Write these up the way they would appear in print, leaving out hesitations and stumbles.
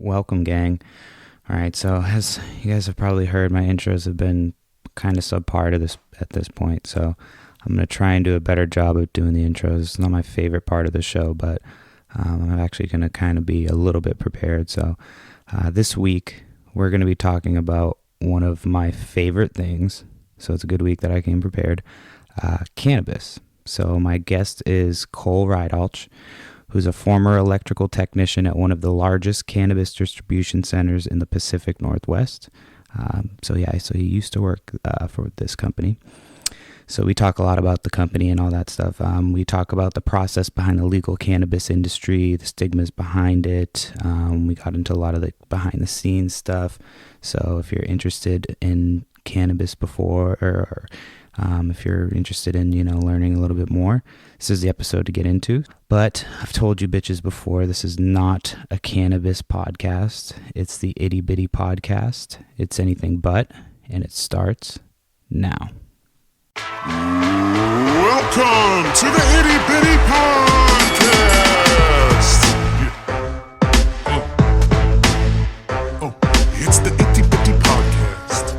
Welcome, gang. All right, so as you guys have probably heard, my intros have been kind of subpar at this point, so I'm going to try and do a better job of doing the intros. It's not my favorite part of the show, but I'm actually going to kind of be a little bit prepared. So this week, we're going to be talking about one of my favorite things, so it's a good week that I came prepared, cannabis. So my guest is Cole Rydalch, who's a former electrical technician at one of the largest cannabis distribution centers in the Pacific Northwest. So he used to work for this company. So we talk a lot about the company and all that stuff. We talk about the process behind the legal cannabis industry, the stigmas behind it. We got into a lot of the behind the scenes stuff. So if you're interested in cannabis before, or if you're interested in, learning a little bit more, this is the episode to get into. But I've told you bitches before, this is not a cannabis podcast. It's the Itty Bitty Podcast. It's anything but, and it starts now. Welcome to the Itty Bitty Podcast. It's the Itty Bitty Podcast.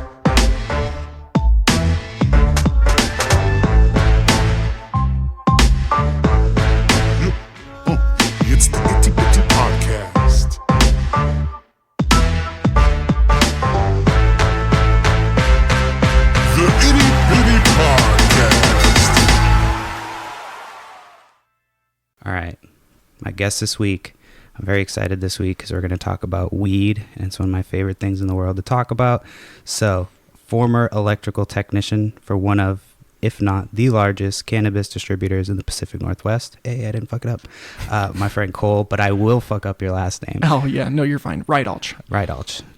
It's the Itty Bitty Podcast. The Itty Bitty Podcast. All right, my guest this week, I'm very excited this week because we're going to talk about weed, and it's one of my favorite things in the world to talk about. So, former electrical technician for one of, if not the largest cannabis distributors in the Pacific Northwest. Hey, I didn't fuck it up. My friend Cole, but I will fuck up your last name. Oh, yeah. No, you're fine. Rydalch.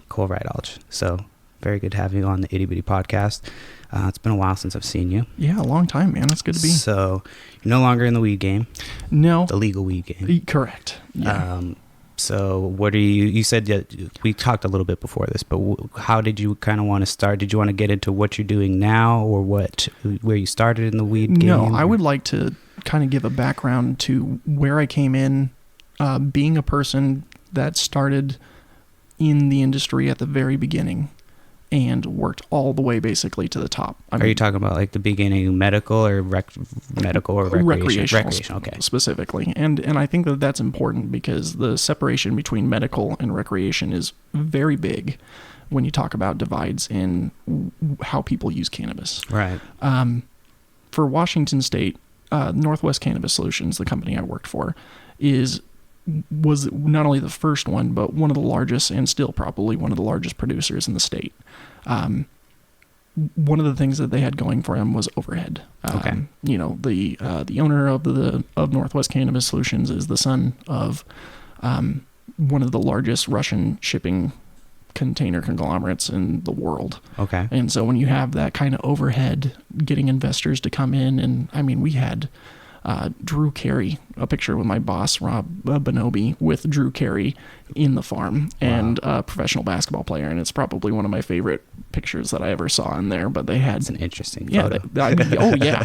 Cole Rydalch. So, very good to have you on the Itty Bitty Podcast. It's been a while since I've seen you. Yeah, a long time, man. It's good to be. So, you're no longer in the weed game. No. The legal weed game. Correct. Yeah. So what are you said that we talked a little bit before this, but how did you kind of want to start? Did you want to get into what you're doing now, or where you started in the weed game? No, I would like to kind of give a background to where I came in, being a person that started in the industry at the very beginning and worked all the way basically to the top. Are you talking about like the beginning medical or recreational? Okay. Specifically. And I think that that's important because the separation between medical and recreation is very big when you talk about divides in how people use cannabis. Right. For Washington State, Northwest Cannabis Solutions, the company I worked for, was not only the first one, but one of the largest, and still probably one of the largest producers in the state. One of the things that they had going for them was overhead. Okay. The owner of Northwest Cannabis Solutions is the son of one of the largest Russian shipping container conglomerates in the world. Okay. And so when you have that kind of overhead, getting investors to come in, and I mean, we had Drew Carey, a picture with my boss, Rob Bonobi, with Drew Carey in the farm, and a professional basketball player. And it's probably one of my favorite pictures that I ever saw in there. But they had... It's an interesting photo. Oh, yeah.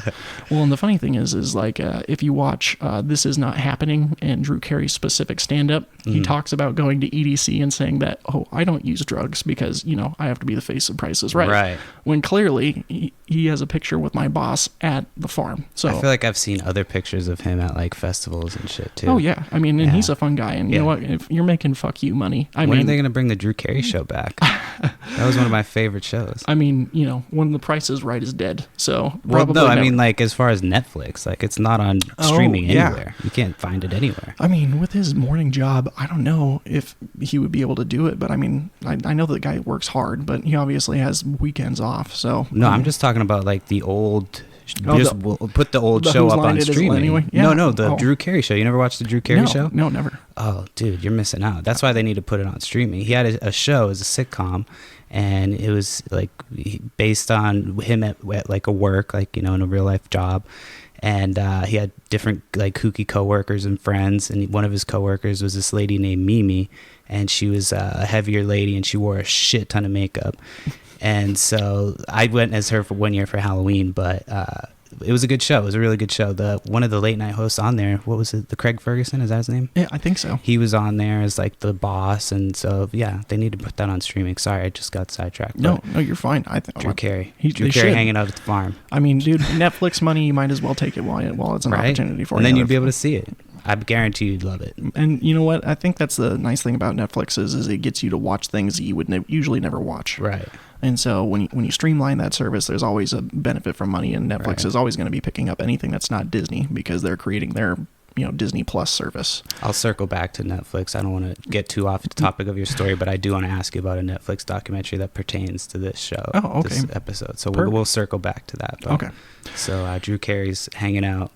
Well, and the funny thing is like, if you watch This Is Not Happening and Drew Carey's specific stand-up, he talks about going to EDC and saying that, I don't use drugs because, I have to be the face of Price is Right. Right. When clearly he has a picture with my boss at the farm. So I feel like I've seen other pictures of him at like festivals and shit too. Oh yeah, I mean, and he's a fun guy, and you know what? If you're making fuck you money, when are they gonna bring the Drew Carey show back? That was one of my favorite shows. I mean, when The Price is Right is dead, so probably no. I mean, like as far as Netflix, like it's not on streaming anywhere. You can't find it anywhere. I mean, with his morning job, I don't know if he would be able to do it, but I mean, I know the guy works hard, but he obviously has weekends off. So no, I'm just talking about like the old. We'll put the old show up on streaming. Anyway? Yeah. No, the Drew Carey show. You never watched the Drew Carey show? No, never. Oh, dude, you're missing out. That's why they need to put it on streaming. He had a show as a sitcom, and it was like based on him at like a work, like in a real life job. And he had different like kooky coworkers and friends, and one of his coworkers was this lady named Mimi, and she was a heavier lady, and she wore a shit ton of makeup. And so I went as her for 1 year for Halloween, but it was a good show. It was a really good show. One of the late night hosts on there, what was it? The Craig Ferguson, is that his name? Yeah, I think so. He was on there as like the boss, and so yeah, they need to put that on streaming. Sorry, I just got sidetracked. No, you're fine. Drew Carey. They Drew Carey should. hanging out at the farm. I mean, dude, Netflix money, you might as well take it while it's an opportunity for you. And then you'd be able to see it. I guarantee you'd love it. And you know what? I think that's the nice thing about Netflix is it gets you to watch things that you would usually never watch. Right. And so when you streamline that service, there's always a benefit from money, and Netflix is always going to be picking up anything that's not Disney because they're creating their Disney Plus service. I'll circle back to Netflix. I don't want to get too off the topic of your story, but I do want to ask you about a Netflix documentary that pertains to this show. Oh, okay. This episode. So we'll circle back to that. But, okay. So Drew Carey's hanging out,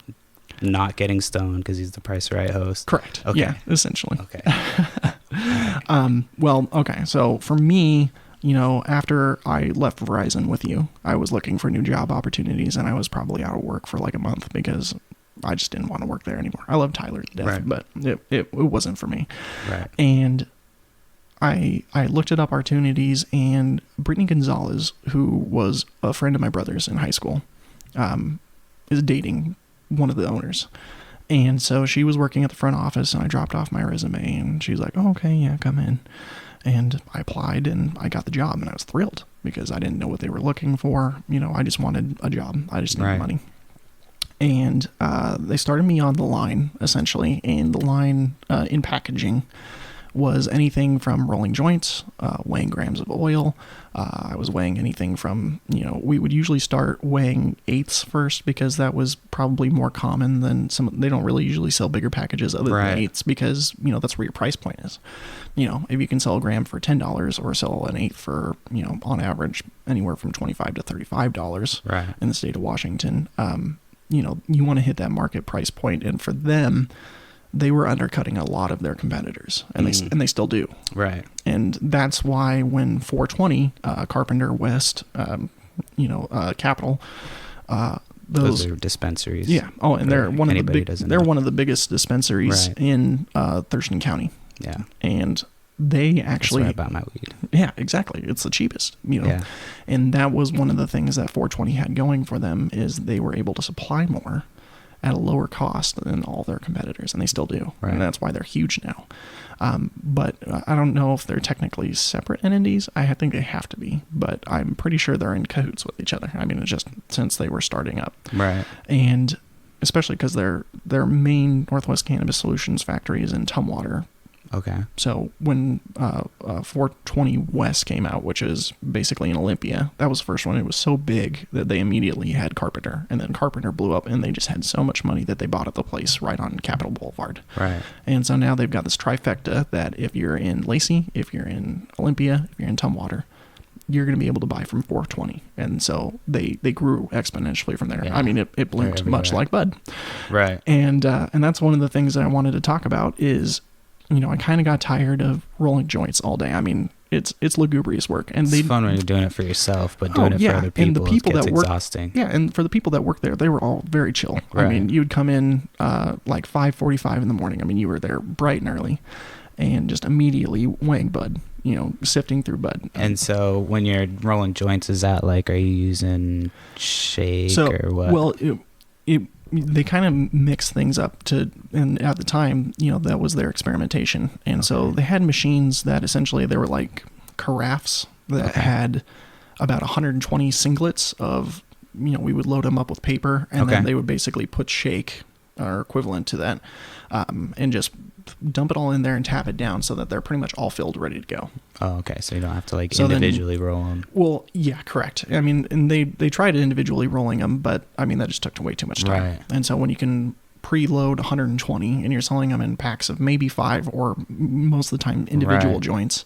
not getting stoned because he's the Price Right host. Correct. Okay. Yeah, essentially. Okay. Well, okay. So for me, after I left Verizon with you, I was looking for new job opportunities, and I was probably out of work for like a month because I just didn't want to work there anymore. I love Tyler to death, but it wasn't for me. Right. And I looked at opportunities, and Brittany Gonzalez, who was a friend of my brother's in high school, is dating one of the owners. And so she was working at the front office, and I dropped off my resume, and she's like, "Oh, okay, yeah, come in." And I applied, and I got the job, and I was thrilled because I didn't know what they were looking for. I just wanted a job. I just needed money. And they started me on the line, essentially, and the line in packaging was anything from rolling joints, weighing grams of oil. I was weighing anything from, we would usually start weighing eighths first because that was probably more common than they don't really usually sell bigger packages other than eighths because, that's where your price point is. If you can sell a gram for $10 or sell an eighth for, on average, anywhere from $25 to $35 in the state of Washington, you want to hit that market price point. And for them, they were undercutting a lot of their competitors, and they still do. Right. And that's why when 420, Carpenter West, Capital, those are dispensaries. Yeah. Oh, and they're one of the biggest dispensaries in Thurston County. Yeah. And they actually... That's where I bought my weed. Yeah, exactly. It's the cheapest, Yeah. And that was one of the things that 420 had going for them is they were able to supply more at a lower cost than all their competitors, and they still do. Right. And that's why they're huge now. But I don't know if they're technically separate entities. I think they have to be, but I'm pretty sure they're in cahoots with each other. I mean, it's just since they were starting up. Right. And especially because their main Northwest Cannabis Solutions factory is in Tumwater. Okay. So when 420 West came out, which is basically in Olympia, that was the first one. It was so big that they immediately had Carpenter, and then Carpenter blew up, and they just had so much money that they bought up the place right on Capitol Boulevard. Right. And so now they've got this trifecta that if you're in Lacey, if you're in Olympia, if you're in Tumwater, you're going to be able to buy from 420. And so they grew exponentially from there. Yeah. I mean, it bloomed much like bud. Right. And that's one of the things that I wanted to talk about is, I kind of got tired of rolling joints all day. I mean, it's lugubrious work, and it's fun when you're doing it for yourself, but doing it for other people, and the people that work, exhausting. Yeah, and for the people that work there, they were all very chill. Right. I mean, you would come in like 5:45 in the morning. I mean, you were there bright and early, and just immediately weighing bud, sifting through bud. And so when you're rolling joints, is that like, are you using shake or what? Well, they kind of mix things up and at the time, that was their experimentation. And so they had machines that essentially they were like carafes that had about 120 singlets of, we would load them up with paper, and then they would basically put shake or equivalent to that, and just dump it all in there and tap it down so that they're pretty much all filled, ready to go. Oh, okay. So you don't have to individually roll them. Well, yeah, correct. I mean, and they tried individually rolling them, but I mean, that just took way too much time. Right. And so when you can preload 120 and you're selling them in packs of maybe 5 or most of the time individual joints,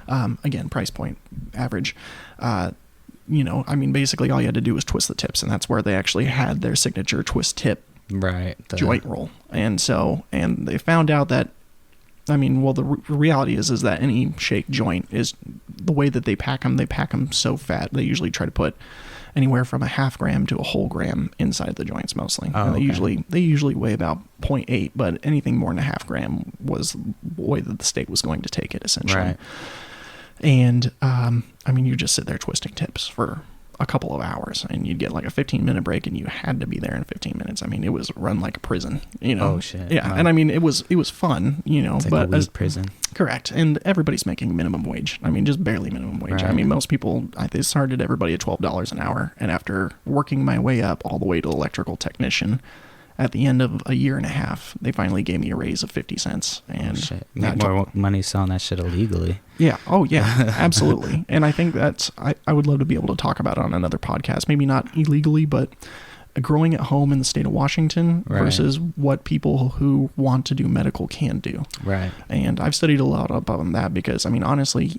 again, price point average, I mean, basically all you had to do was twist the tips, and that's where they actually had their signature twist tip joint roll. And they found out that, I mean, well, the reality is that any shake joint is the way that they pack them so fat. They usually try to put anywhere from a half gram to a whole gram inside the joints mostly. Oh, and they usually weigh about 0.8, but anything more than a half gram was the way that the state was going to take it, essentially. Right. And, I mean, you just sit there twisting tips for a couple of hours, and you'd get like a 15-minute break, and you had to be there in 15 minutes. I mean, it was run like a prison, you know. Oh shit. Yeah, Wow. and I mean, it was fun, you know. It's like but a weed prison. Correct, and everybody's making minimum wage. I mean, just barely minimum wage. Right. I mean, most people, they started everybody at $12 an hour, and after working my way up all the way to electrical technician, at the end of a year and a half, they finally gave me a raise of 50 cents. And Oh, shit. Make more money selling that shit illegally. yeah. Oh, yeah. Absolutely. And I think that's, I would love to be able to talk about it on another podcast. Maybe not illegally, but growing at home in the state of Washington Right. versus what people who want to do medical can do. Right. And I've studied a lot up on that because, I mean, honestly,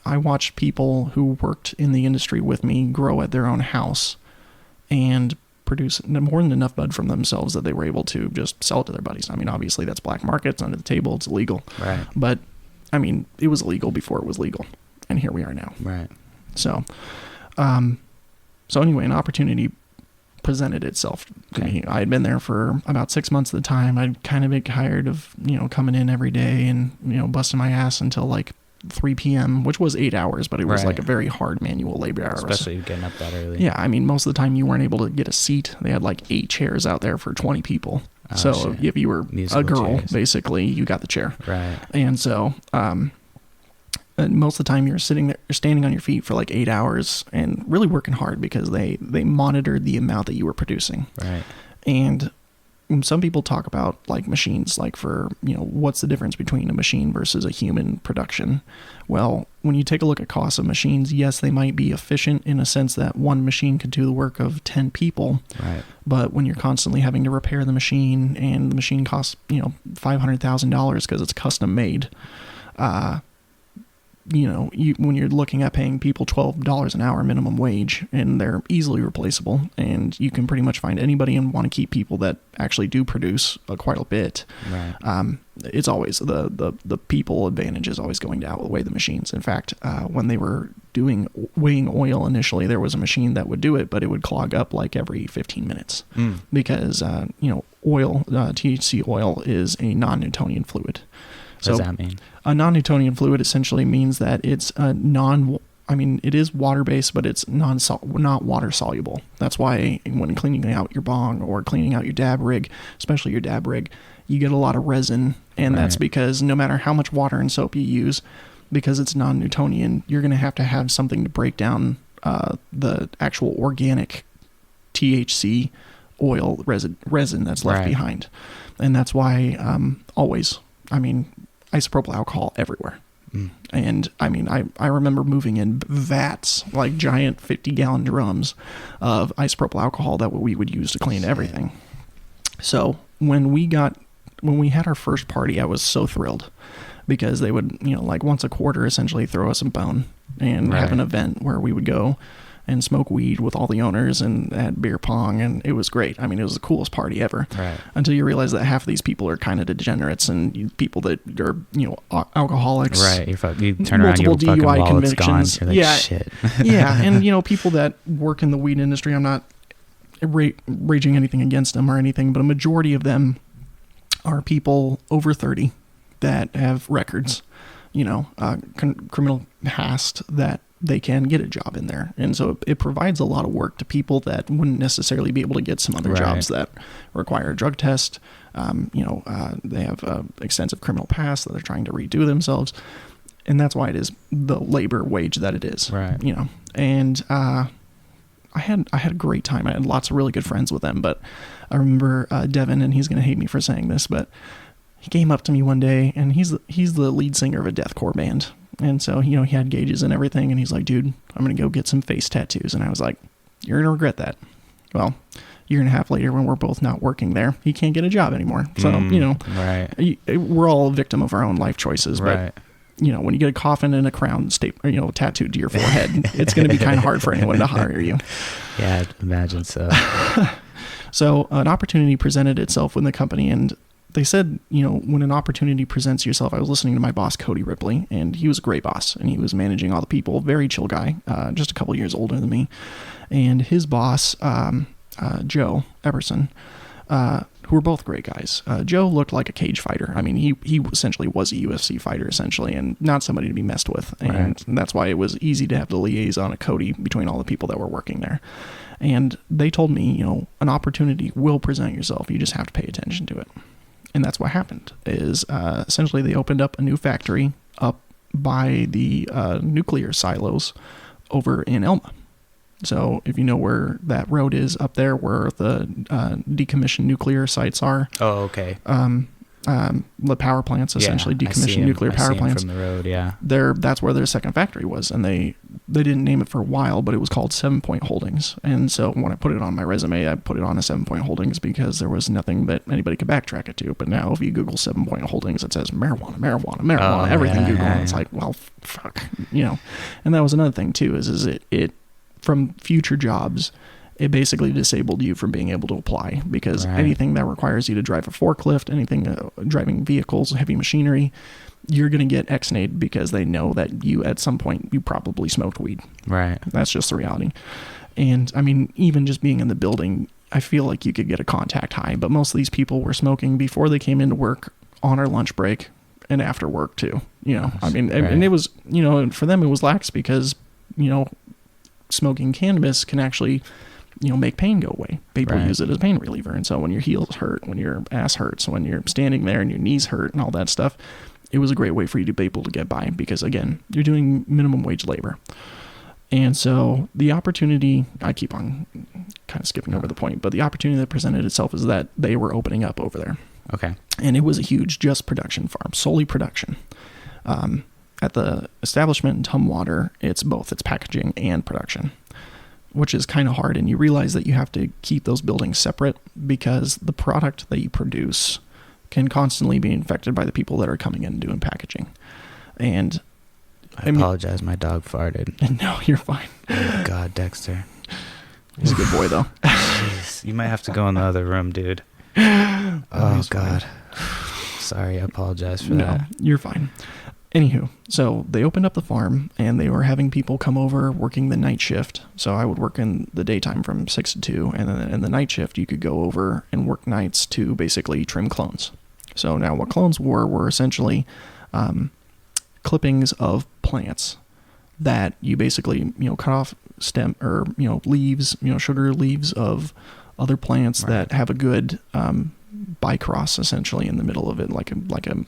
I watched people who worked in the industry with me grow at their own house and produce more than enough bud from themselves that they were able to just sell it to their buddies. I mean, obviously that's black market, it's under the table, it's illegal. Right. But I mean, it was illegal before it was legal, and here we are now. Right. So, so anyway, an opportunity presented itself to Okay. me. I had been there for about 6 months at the time. I'd kind of been tired of, you know, coming in every day and, you know, busting my ass until like 3 p.m., which was 8 hours, but it was Right. like a very hard manual labor hours. Especially getting up that early. Yeah, I mean, most of the time you weren't able to get a seat. They had like 8 chairs out there for 20 people. Oh, So shit. if you were Musical a girl, chairs. basically, you got the chair. Right. And so and most of the time you're standing on your feet for like 8 hours and really working hard because they monitored the amount that you were producing. Right. And some people talk about like machines, like for, you know, what's the difference between a machine versus a human production? Well, when you take a look at costs of machines, yes, they might be efficient in a sense that one machine could do the work of 10 people. Right. But when you're constantly having to repair the machine and the machine costs, you know, $500,000 because it's custom made, you know, when you're looking at paying people $12 an hour minimum wage, and they're easily replaceable, and you can pretty much find anybody and want to keep people that actually do produce quite a bit. Right. It's always the people advantage is always going to outweigh the machines. In fact, when they were weighing oil initially, there was a machine that would do it, but it would clog up like every 15 minutes because you know, oil, THC oil is a non-Newtonian fluid. What does that mean? A non-Newtonian fluid essentially means that it's it is water-based, but it's not water-soluble. That's why when cleaning out your bong or cleaning out your dab rig, especially your dab rig, you get a lot of resin. And that's Right. because no matter how much water and soap you use, because it's non-Newtonian, you're going to have something to break down the actual organic THC oil resin that's left Right. behind. And that's why always, isopropyl alcohol everywhere. And I remember moving in vats, like giant 50-gallon drums of isopropyl alcohol that we would use to clean everything. So when we had our first party, I was so thrilled because they would, you know, like once a quarter essentially throw us a bone and have an event where we would go and smoke weed with all the owners and had beer pong, and it was great. I mean, it was the coolest party ever. Right. Until you realize that half of these people are kind of degenerates and people that are, you know, alcoholics. Right. You turn around, your multiple fucking DUI wallet's gone. convictions. You're like, Yeah. shit. Yeah, and you know, people that work in the weed industry, I'm not raging anything against them or anything, but a majority of them are people over 30 that have records, you know, criminal past that they can get a job in there. And so it provides a lot of work to people that wouldn't necessarily be able to get some other Right. jobs that require a drug test. They have extensive criminal past that they're trying to redo themselves. And that's why it is the labor wage that it is. Right. You know, and I had a great time. I had lots of really good friends with them, but I remember Devin, and he's going to hate me for saying this, but he came up to me one day, and he's the lead singer of a deathcore band. And so, you know, he had gauges and everything, and he's like, dude, I'm going to go get some face tattoos. And I was like, you're going to regret that. Well, a year and a half later, when we're both not working there, he can't get a job anymore. So, you know, Right. we're all a victim of our own life choices. Right. But, you know, when you get a coffin and a crown tattooed to your forehead, it's going to be kind of hard for anyone to hire you. Yeah, I'd imagine so. So an opportunity presented itself with the company, and they said, you know, when an opportunity presents yourself, I was listening to my boss, Cody Ripley, and he was a great boss, and he was managing all the people, very chill guy, just a couple years older than me. And his boss, Joe Epperson, who were both great guys. Joe looked like a cage fighter. I mean, he essentially was a UFC fighter, essentially, and not somebody to be messed with. And that's why it was easy to have the liaison of Cody between all the people that were working there. And they told me, an opportunity will present yourself. You just have to pay attention to it. And that's what happened, is essentially they opened up a new factory up by the nuclear silos over in Elma. So if you know where that road is up there, where the decommissioned nuclear sites are. Oh, okay. The power plants, essentially decommissioned nuclear power plants. From the road, yeah. That's where their second factory was, and they didn't name it for a while, but it was called 7 Point Holdings. And so when I put it on my resume, I put it on a 7 Point Holdings because there was nothing that anybody could backtrack it to. But now if you Google 7 Point Holdings, it says marijuana, everything Google. And it's like, well, fuck, And that was another thing too, is it from future jobs, it basically disabled you from being able to apply, because anything that requires you to drive a forklift, anything driving vehicles, heavy machinery, you're going to get X-nayed because they know that you, at some point, you probably smoked weed. Right. That's just the reality. And I mean, even just being in the building, I feel like you could get a contact high, but most of these people were smoking before they came into work, on our lunch break, and after work too. I mean, and it was, for them it was lax because, smoking cannabis can actually, make pain go away. People use it as a pain reliever. And so when your heels hurt, when your ass hurts, when you're standing there and your knees hurt and all that stuff, it was a great way for you to be able to get by, because again, you're doing minimum wage labor. And so the opportunity, I keep on kind of skipping over the point, but the opportunity that presented itself is that they were opening up over there. Okay. And it was a huge just production farm, solely production. At the establishment in Tumwater, it's both. It's packaging and production, which is kind of hard. And you realize that you have to keep those buildings separate, because the product that you produce can constantly be infected by the people that are coming in and doing packaging. And I apologize. My dog farted. No, you're fine. Oh, God, Dexter. He's a good boy, though. Jeez, you might have to go in the other room, dude. Oh, God. Sorry, I apologize for that. No, you're fine. Anywho, so they opened up the farm, and they were having people come over working the night shift. So I would work in the daytime from 6 to 2, and then in the night shift, you could go over and work nights to basically trim clones. So now what clones were essentially clippings of plants that you basically, cut off stem or, leaves, sugar leaves of other plants that have a good bicross essentially in the middle of it, like a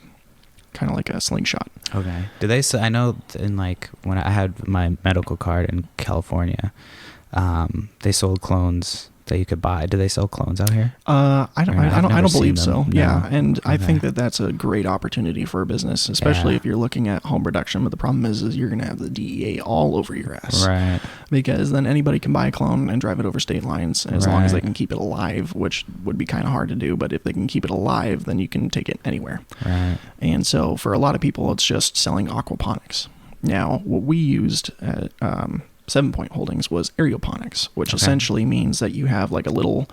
kind of like a slingshot. Okay. Do they? I know in when I had my medical card in California, they sold clones that you could buy. Do they sell clones out here? I don't believe so. No. Yeah, and I think that that's a great opportunity for a business, especially if you're looking at home production. But the problem is you're going to have the DEA all over your ass, right? Because then anybody can buy a clone and drive it over state lines, as long as they can keep it alive, which would be kind of hard to do. But if they can keep it alive, then you can take it anywhere. Right. And so for a lot of people, it's just selling aquaponics. Now, what we used at 7 Point Holdings was aeroponics, which essentially means that you have like a little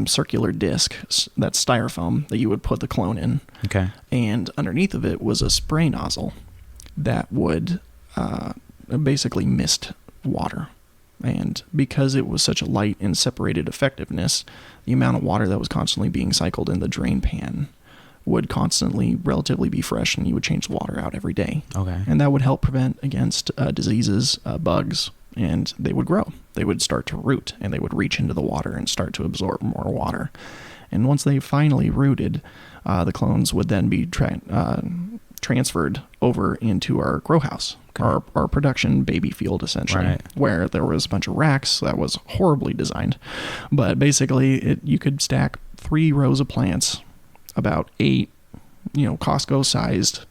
circular disc that's styrofoam that you would put the clone in. Okay. And underneath of it was a spray nozzle that would basically mist water. And because it was such a light and separated effectiveness, the amount of water that was constantly being cycled in the drain pan would constantly relatively be fresh, and you would change the water out every day. Okay. And that would help prevent against diseases, bugs, and they would grow. They would start to root, and they would reach into the water and start to absorb more water. And once they finally rooted, the clones would then be transferred over into our grow house, our production baby field, essentially, where there was a bunch of racks that was horribly designed. But basically, you could stack 3 rows of plants, about 8, Costco-sized,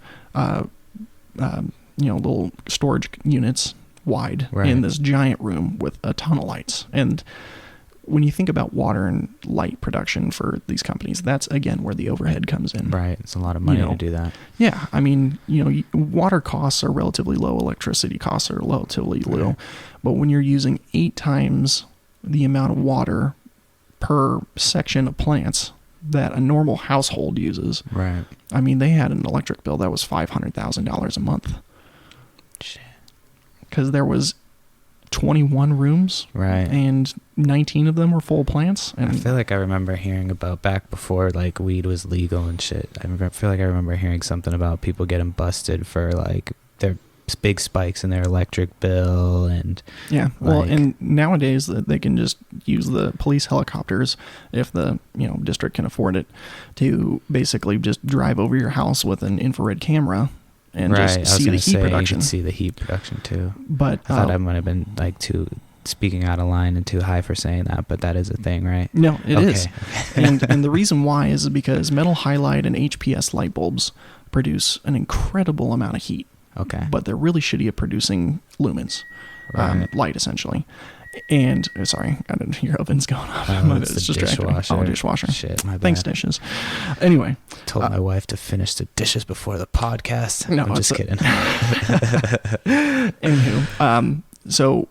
little storage units wide in this giant room with a ton of lights. And when you think about water and light production for these companies, that's, again, where the overhead comes in. Right. It's a lot of money to do that. Yeah. I mean, water costs are relatively low. Electricity costs are relatively low. But when you're using 8 times the amount of water per section of plants that a normal household uses. Right. I mean, they had an electric bill that was $500,000 a month. Shit. Because there was 21 rooms, Right. and 19 of them were full plants. And I feel like I remember hearing about back before like weed was legal and shit. Feel like I remember hearing something about people getting busted for like their big spikes in their electric bill and yeah. Well, like, and nowadays they can just use the police helicopters if the district can afford it to basically just drive over your house with an infrared camera and just see the heat production. You can see the heat production too. But I thought I might have been like too speaking out of line and too high for saying that, but that is a thing, right? No, it is. Okay. And the reason why is because metal halide and HPS light bulbs produce an incredible amount of heat. Okay. But they're really shitty at producing lumens, Right. light essentially. And sorry, I didn't hear ovens going off. It's It's the distracting. dishwasher. Oh, dishwasher. Shit, my bad. Thanks, dishes. Anyway, Told my wife to finish the dishes before the podcast. No, I'm just kidding. anywho, so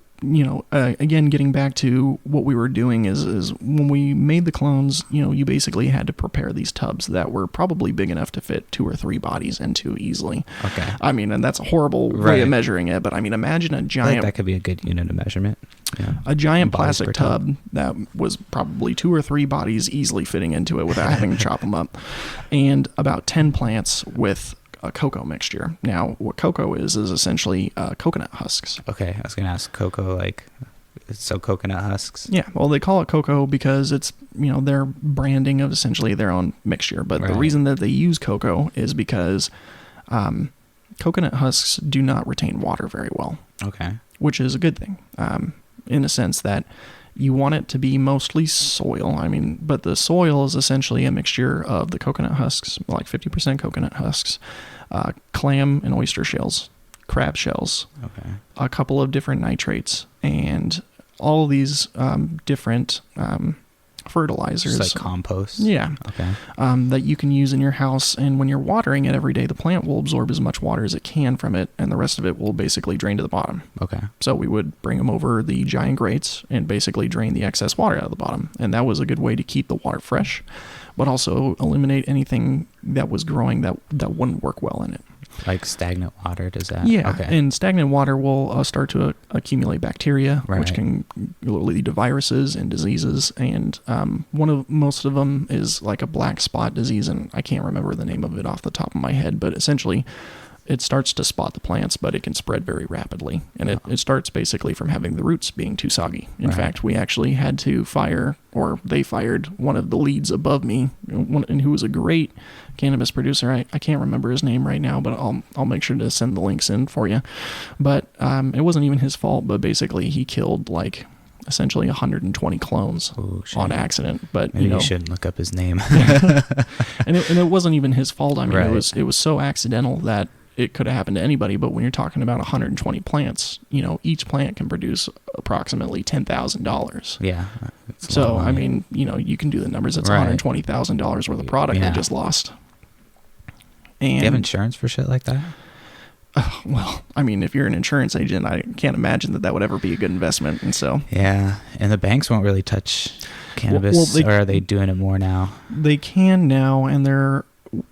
again, getting back to what we were doing is when we made the clones, you basically had to prepare these tubs that were probably big enough to fit 2 or 3 bodies into easily. Okay. I mean, and that's a horrible way Right. of measuring it, but I mean, imagine a I feel like giant, that could be a good unit of measurement. Yeah. a giant Bodies per plastic tub that was probably 2 or 3 bodies easily fitting into it without having to chop them up, and about 10 plants with a cocoa mixture. Now, what cocoa is essentially coconut husks. Okay, I was gonna ask cocoa, like, so coconut husks. Yeah, well, they call it cocoa because it's, their branding of essentially their own mixture. But the Right. reason that they use cocoa is because coconut husks do not retain water very well, Okay. which is a good thing in a sense that you want it to be mostly soil. I mean, but the soil is essentially a mixture of the coconut husks, like 50% coconut husks, clam and oyster shells, crab shells, Okay. a couple of different nitrates, and all of these different fertilizers. Just like compost. Yeah. Okay. That you can use in your house. And when you're watering it every day, the plant will absorb as much water as it can from it, and the rest of it will basically drain to the bottom. Okay. So we would bring them over the giant grates and basically drain the excess water out of the bottom. And that was a good way to keep the water fresh, but also eliminate anything that was growing that wouldn't work well in it. Like stagnant water, does that? Yeah, Okay. and stagnant water will start to accumulate bacteria, which Right. can lead to viruses and diseases. And most of them is like a black spot disease, and I can't remember the name of it off the top of my head, but essentially it starts to spot the plants, but it can spread very rapidly. And it starts basically from having the roots being too soggy. In Right. fact, we actually had to they fired one of the leads above me, and who was a great cannabis producer. I can't remember his name right now, but I'll make sure to send the links in for you. But it wasn't even his fault, but basically he killed like essentially 120 clones Ooh, shit. on accident. But Maybe you shouldn't look up his name. and it wasn't even his fault. I mean, Right. it was so accidental that it could have happened to anybody. But when you're talking about 120 plants, each plant can produce approximately $10,000. Yeah. It's a lot So of I money. mean, you can do the numbers. It's Right. $120,000 worth of product Yeah. they just lost. Do you have And insurance for shit like that? well, I mean, if you're an insurance agent, I can't imagine that would ever be a good investment. And so Yeah, and the banks won't really touch cannabis, well, or are they doing it more now? they can now, and they're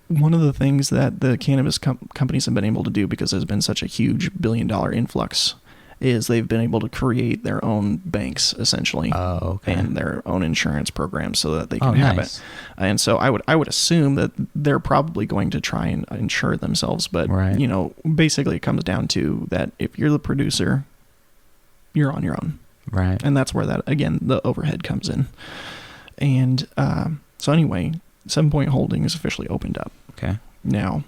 one of the things that the cannabis companies have been able to do, because there's been such a huge $1 billion influx, is they've been able to create their own banks essentially, Oh, okay. and their own insurance programs so that they can Oh, have nice. it. And so I would assume that they're probably going to try and insure themselves, but Right. basically it comes down to that if you're the producer, you're on your own. Right. And that's where that, again, the overhead comes in. And so anyway, 7 Point Holdings officially opened up. Okay. Now,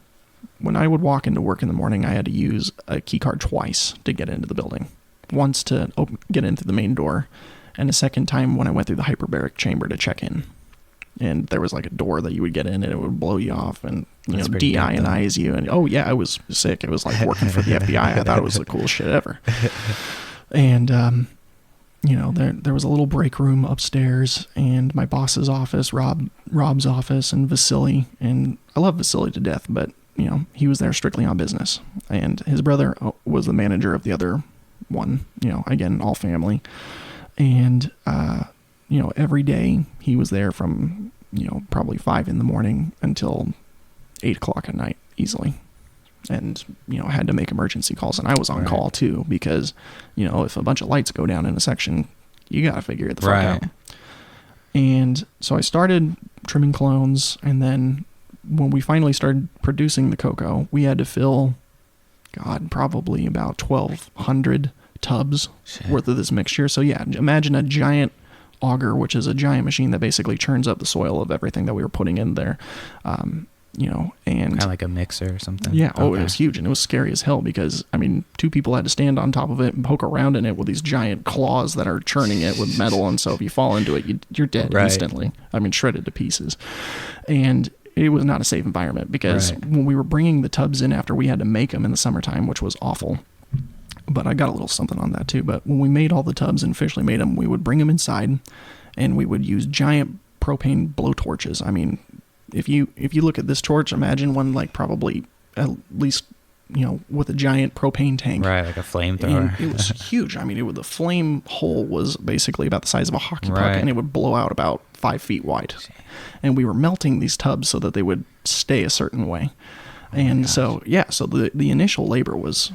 when I would walk into work in the morning, I had to use a key card twice to get into the building. Once to get into the main door, and a second time when I went through the hyperbaric chamber to check in. And there was like a door that you would get in, and it would blow you off and That's pretty dope, de-ionize you. And oh yeah, I was sick. It was like working for the FBI. I thought it was the coolest shit ever. And there was a little break room upstairs, and my boss's office, Rob's office, and Vasily. And I love Vasily to death, but he was there strictly on business. And his brother was the manager of the other one. Again, all family. And every day he was there from probably 5 a.m. until 8 o'clock at night, easily. and, had to make emergency calls. And I was on call too, because, if a bunch of lights go down in a section, you got to figure it the fuck out. And so I started trimming clones, and then when we finally started producing the cocoa, we had to fill, probably about 1,200 tubs worth of this mixture. So yeah, imagine a giant auger, which is a giant machine that basically churns up the soil of everything that we were putting in there. And kind of like a mixer or something. Yeah. Oh, it was huge, and it was scary as hell because, two people had to stand on top of it and poke around in it with these giant claws that are churning it with metal. And so if you fall into it, you're dead instantly. Shredded to pieces. And it was not a safe environment because when we were bringing the tubs in after we had to make them in the summertime, which was awful, but I got a little something on that too. But when we made all the tubs and officially made them, we would bring them inside and we would use giant propane blowtorches. If you look at this torch, imagine one like probably at least, with a giant propane tank. Right, like a flamethrower. It was huge. The flame hole was basically about the size of a hockey puck, and it would blow out about 5 feet wide. And we were melting these tubs so that they would stay a certain way. And so the initial labor was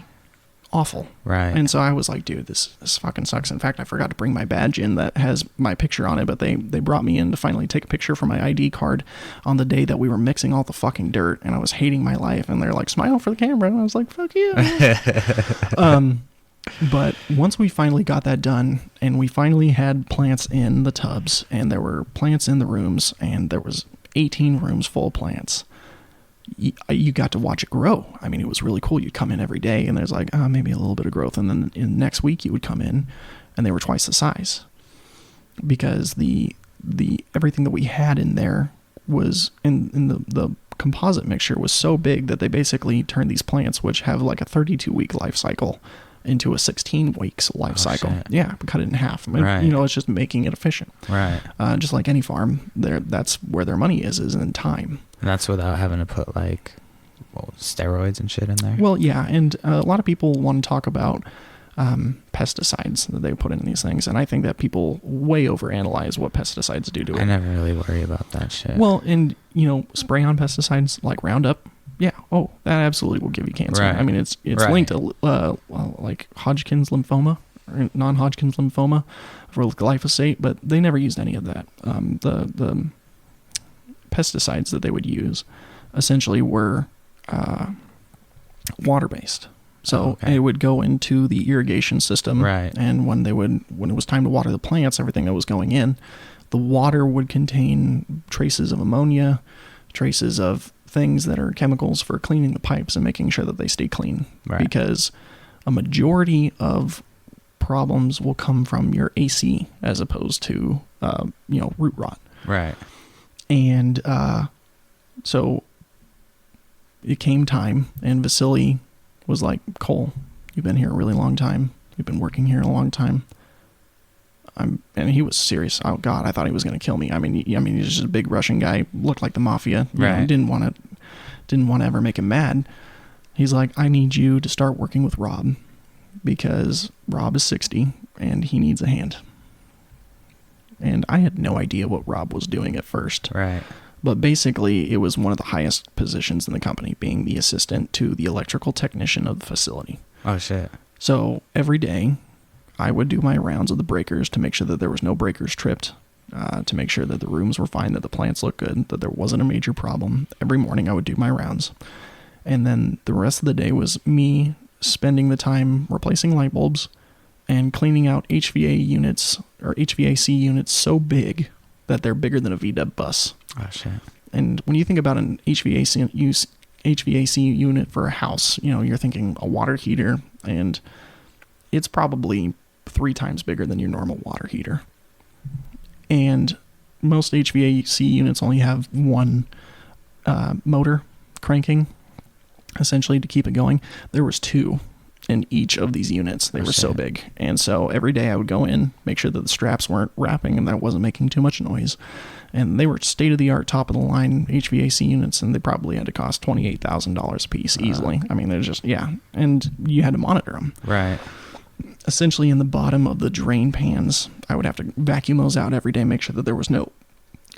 awful. Right. And so I was like, dude, this fucking sucks. In fact, I forgot to bring my badge in that has my picture on it, but they brought me in to finally take a picture for my ID card on the day that we were mixing all the fucking dirt, and I was hating my life, and they're like, smile for the camera, and I was like, fuck yeah. But once we finally got that done, and we finally had plants in the tubs, and there were plants in the rooms, and there was 18 rooms full of plants, you got to watch it grow. It was really cool. You'd come in every day and there's like, maybe a little bit of growth. And then in next week you would come in and they were twice the size because the everything that we had in there was in the composite mixture was so big that they basically turned these plants, which have like a 32-week life cycle, into a 16 weeks life cycle. Shit. Yeah. Cut it in half. It's just making it efficient. Right. Just like any farm, that's where their money is in time. And that's without having to put steroids and shit in there. Well, yeah, and a lot of people want to talk about pesticides that they put in these things, and I think that people way overanalyze what pesticides do to it. I never really worry about that shit. Well, and spray on pesticides like Roundup, yeah, that absolutely will give you cancer. Right. It's linked to like Hodgkin's lymphoma or non-Hodgkin's lymphoma for glyphosate, but they never used any of that. The pesticides that they would use essentially were water-based. So it would go into the irrigation system, and when it was time to water the plants, everything that was going in, the water would contain traces of ammonia, traces of things that are chemicals for cleaning the pipes and making sure that they stay clean. Right. Because a majority of problems will come from your AC as opposed to root rot. Right. And so it came time, and Vasily was like, Cole, you've been here a really long time. You've been working here a long time. And he was serious. Oh God, I thought he was going to kill me. He's just a big Russian guy, looked like the mafia. Didn't want to ever make him mad. He's like, I need you to start working with Rob because Rob is 60 and he needs a hand. And I had no idea what Rob was doing at first. Right. But basically, it was one of the highest positions in the company, being the assistant to the electrical technician of the facility. Oh, shit. So every day, I would do my rounds of the breakers to make sure that there was no breakers tripped, to make sure that the rooms were fine, that the plants looked good, that there wasn't a major problem. Every morning, I would do my rounds. And then the rest of the day was me spending the time replacing light bulbs and cleaning out HVAC units so big that they're bigger than a VW bus. Oh, shit. And when you think about an HVAC unit for a house, you're thinking a water heater, and it's probably 3 times bigger than your normal water heater. And most HVAC units only have one motor cranking, essentially, to keep it going. There was 2 in each of these units. They were so big. And so every day I would go in, make sure that the straps weren't wrapping and that wasn't making too much noise. And they were state-of-the-art, top-of-the-line HVAC units, and they probably had to cost $28,000 a piece easily. They're just, and you had to monitor them. Right. Essentially, in the bottom of the drain pans, I would have to vacuum those out every day, make sure that there was no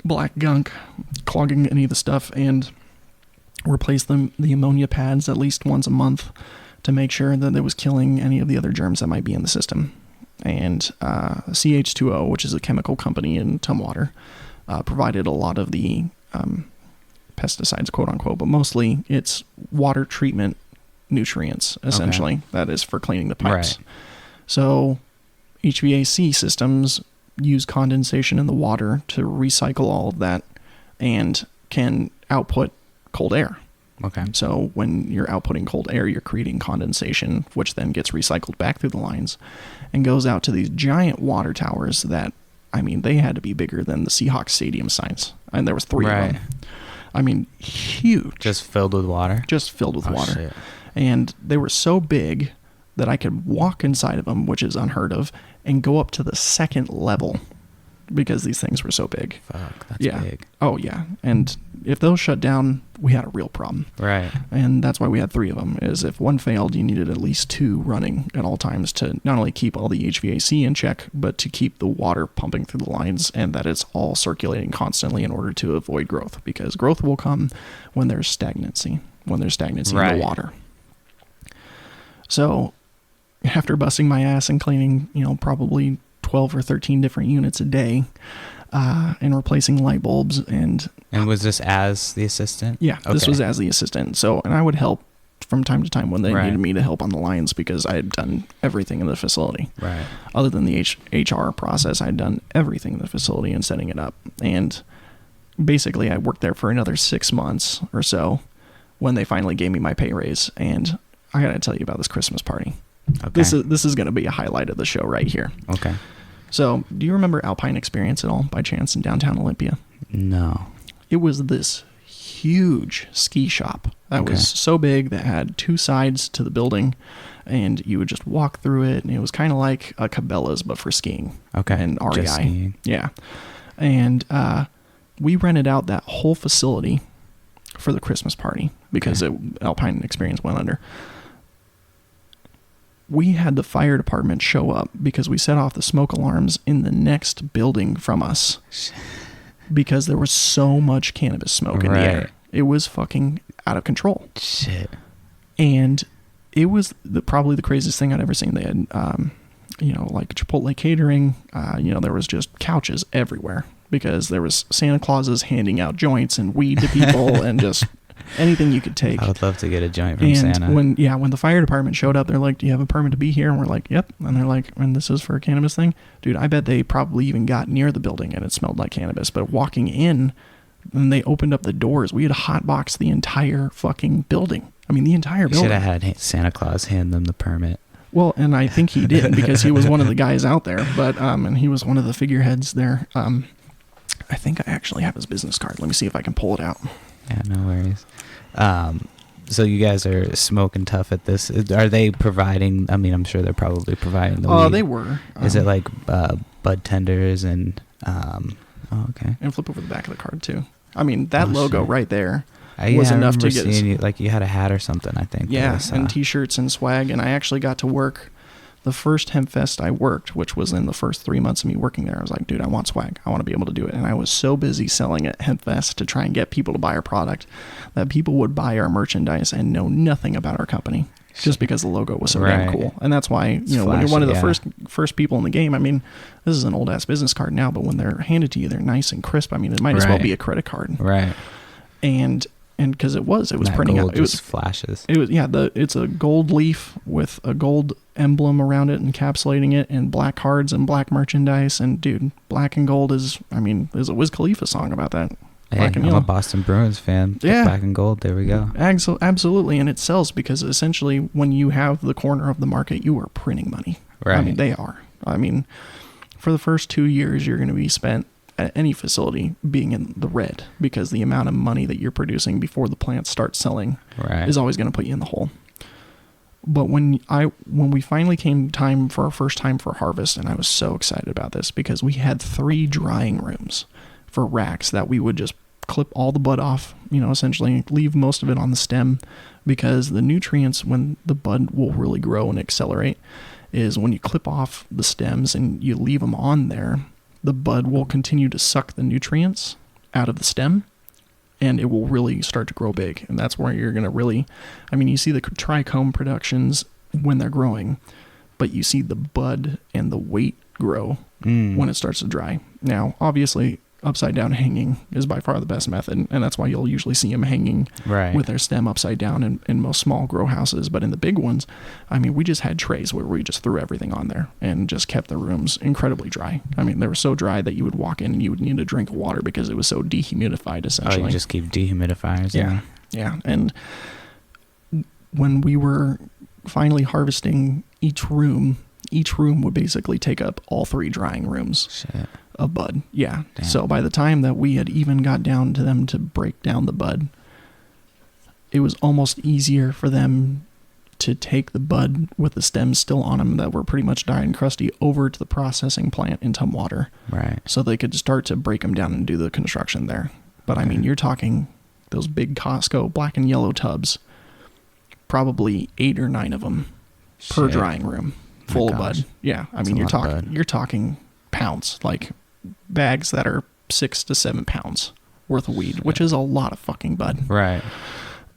black gunk clogging any of the stuff. And replace the ammonia pads at least once a month to make sure that it was killing any of the other germs that might be in the system. And CH2O, which is a chemical company in Tumwater, provided a lot of the pesticides, quote unquote, but mostly it's water treatment nutrients, essentially, that is for cleaning the pipes. Right. So HVAC systems use condensation in the water to recycle all of that and can output cold air. Okay. So when you're outputting cold air, you're creating condensation, which then gets recycled back through the lines and goes out to these giant water towers that, I mean, they had to be bigger than the Seahawks stadium signs. And there was 3 of them. I mean, huge. Just filled with water? Just filled with water. Shit. And they were so big that I could walk inside of them, which is unheard of, and go up to the 2nd level because these things were so big. Fuck, that's big. Oh, yeah. And if those shut down, we had a real problem. Right. And that's why we had 3 of them, is if one failed, you needed at least 2 running at all times to not only keep all the HVAC in check, but to keep the water pumping through the lines and that it's all circulating constantly in order to avoid growth, because growth will come when there's stagnancy, in the water. So after busting my ass and cleaning, probably 12 or 13 different units a day, and replacing light bulbs and was this as the assistant? Yeah, this was as the assistant. So, and I would help from time to time when they needed me to help on the lines because I had done everything in the facility. Right. Other than the HR process, I had done everything in the facility and setting it up. And basically I worked there for another 6 months or so when they finally gave me my pay raise. And I got to tell you about this Christmas party. Okay. This is going to be a highlight of the show right here. Okay. So, do you remember Alpine Experience at all, by chance, in downtown Olympia? No. It was this huge ski shop that was so big that had 2 sides to the building, and you would just walk through it, and it was kind of like a Cabela's, but for skiing. Okay. And REI. Just skiing. Yeah. And we rented out that whole facility for the Christmas party because Alpine Experience went under. We had the fire department show up because we set off the smoke alarms in the next building from us because there was so much cannabis smoke in the air. It was fucking out of control. Shit. And it was probably the craziest thing I'd ever seen. They had, like Chipotle catering. There was just couches everywhere because there was Santa Clauses handing out joints and weed to people and just anything you could take. I would love to get a joint from Santa. When the fire department showed up, they're like, "Do you have a permit to be here?" And we're like, "Yep." And they're like, "And this is for a cannabis thing?" Dude, I bet they probably even got near the building and it smelled like cannabis. But walking in, and they opened up the doors, we had hotboxed the entire fucking building. I mean, the entire building. Should have had Santa Claus hand them the permit. Well, and I think he did because he was one of the guys out there. But and he was one of the figureheads there. I think I actually have his business card. Let me see if I can pull it out. Yeah, no worries. So you guys are smoking tough at this. Are they providing? I mean, I'm sure they're probably providing the weed. Oh, they were. Is it like bud tenders and? Okay. And flip over the back of the card too. I mean, that logo right there was enough to get us. Like you had a hat or something, I think. Yeah, and T-shirts and swag. And I actually got to work the first Hemp Fest I worked, which was in the first 3 months of me working there. I was like, dude, I want swag. I want to be able to do it. And I was so busy selling at Hemp Fest to try and get people to buy our product that people would buy our merchandise and know nothing about our company just because the logo was so damn cool. And that's why, when you're one of the first people in the game, I mean, this is an old ass business card now, but when they're handed to you, they're nice and crisp. I mean, it might as well be a credit card. Right. And because it was that printing out. It was flashes. It was it's a gold leaf with a gold emblem around it, encapsulating it, and black cards and black merchandise. And dude, black and gold there's a Wiz Khalifa song about that. Hey, I'm a Boston Bruins fan. Yeah, black and gold. There we go. Absolutely, and it sells because essentially, when you have the corner of the market, you are printing money. Right. I mean, they are. I mean, for the first 2 years, you're going to be spent at any facility being in the red because the amount of money that you're producing before the plants start selling is always going to put you in the hole. But when we finally came time for our first time for harvest, and I was so excited about this because we had 3 drying rooms for racks that we would just clip all the bud off, essentially leave most of it on the stem, because the nutrients, when the bud will really grow and accelerate, is when you clip off the stems and you leave them on there, the bud will continue to suck the nutrients out of the stem, and it will really start to grow big. And that's where you're going to really, I mean, you see the trichome productions when they're growing, but you see the bud and the weight grow when it starts to dry. Now, obviously, upside down hanging is by far the best method, and that's why you'll usually see them hanging with their stem upside down in most small grow houses. But in the big ones, I mean, we just had trays where we just threw everything on there and just kept the rooms incredibly dry. I mean, they were so dry that you would walk in and you would need a drink of water because it was so dehumidified, essentially. Oh, you just keep dehumidifiers. Yeah. And when we were finally harvesting each room would basically take up all 3 drying rooms of bud. Yeah. Damn. So by the time that we had even got down to them to break down the bud, it was almost easier for them to take the bud with the stems still on them that were pretty much dyed and crusty over to the processing plant in Tumwater. Right. So they could start to break them down and do the construction there. But I mean, you're talking those big Costco black and yellow tubs, probably 8 or 9 of them per drying room. Full of bud. Yeah. I mean, you're talking pounds, like bags that are 6 to 7 pounds worth of weed, which is a lot of fucking bud. Right.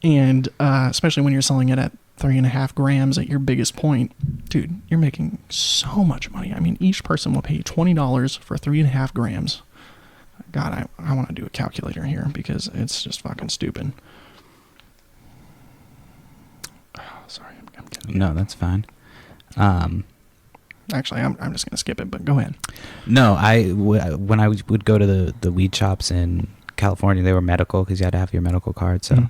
And especially when you're selling it at 3.5 grams at your biggest point, dude, you're making so much money. I mean, each person will pay you $20 for 3.5 grams. God, I want to do a calculator here because it's just fucking stupid. Oh, sorry, I'm kidding. No, that's fine. Actually, I'm just gonna skip it, but go ahead. No, when I would go to the weed shops in California, they were medical because you had to have your medical card. So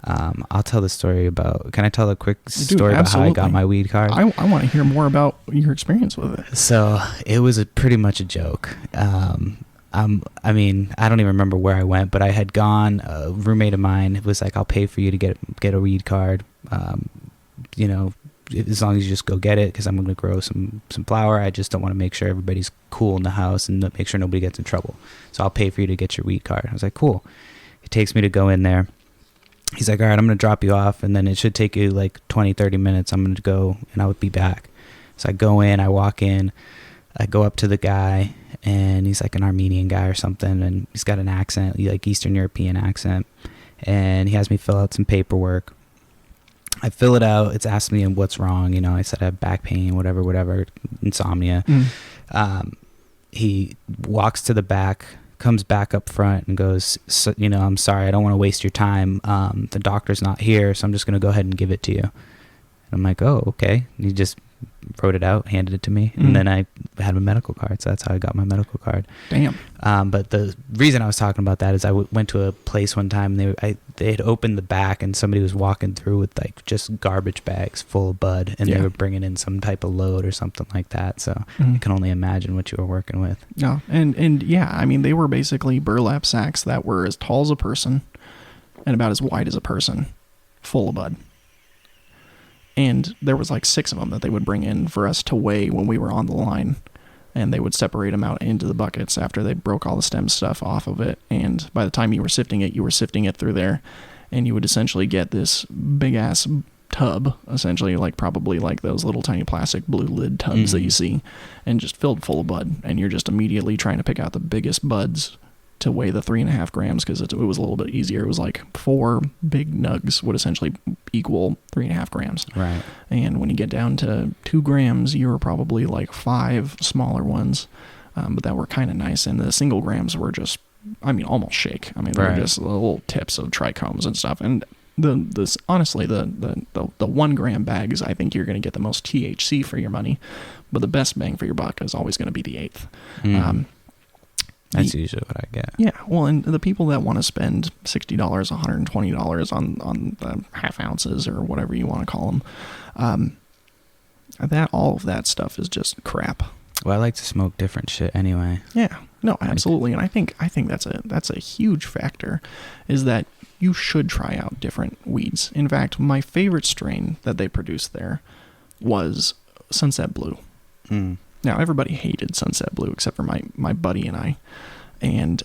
I'll tell the story about. Can I tell a quick story about how I got my weed card? I want to hear more about your experience with it. So it was pretty much a joke. I mean, I don't even remember where I went, but I had gone. A roommate of mine was like, "I'll pay for you to get a weed card. As long as you just go get it, because I'm going to grow some flower. I just don't want to make sure everybody's cool in the house and make sure nobody gets in trouble. So I'll pay for you to get your weed card." I was like, cool. It takes me to go in there. He's like, all right, I'm going to drop you off, and then it should take you like 20, 30 minutes. I'm going to go, and I would be back. So I go in, I walk in, I go up to the guy, and he's like an Armenian guy or something, and he's got an accent, like Eastern European accent, and he has me fill out some paperwork. I fill it out. It's asked me what's wrong. I said I have back pain, whatever, insomnia. He walks to the back, comes back up front and goes, I'm sorry, I don't want to waste your time. The doctor's not here, so I'm just going to go ahead and give it to you. And I'm like, oh, okay. And he just wrote it out, handed it to me, and then I had a medical card. So that's how I got my medical card. Damn. But the reason I was talking about that is I went to a place one time, and they had opened the back, and somebody was walking through with like just garbage bags full of bud, and they were bringing in some type of load or something like that. So I can only imagine what you were working with. Yeah, and yeah, I mean, they were basically burlap sacks that were as tall as a person and about as wide as a person, full of bud. And there was like 6 of them that they would bring in for us to weigh when we were on the line. And they would separate them out into the buckets after they broke all the stem stuff off of it. And by the time you were sifting it through there. And you would essentially get this big-ass tub, essentially, like probably like those little tiny plastic blue lid tubs that you see, and just filled full of bud. And you're just immediately trying to pick out the biggest buds to weigh the 3.5 grams, because it was a little bit easier. It was like 4 big nugs would essentially equal 3.5 grams. Right. And when you get down to 2 grams, you were probably like 5 smaller ones, but that were kind of nice. And the single grams were just, almost shake. They were just little tips of trichomes and stuff. And honestly, the 1 gram bags, I think you're going to get the most THC for your money, but the best bang for your buck is always going to be the 1/8. That's usually what I get. Yeah, well, and the people that want to spend $60, $120 on the half ounces or whatever you want to call them, all of that stuff is just crap. Well, I like to smoke different shit anyway. Yeah, no, absolutely, and I think that's a huge factor, is that you should try out different weeds. In fact, my favorite strain that they produced there was Sunset Blue. Now, everybody hated Sunset Blue except for my buddy and I. And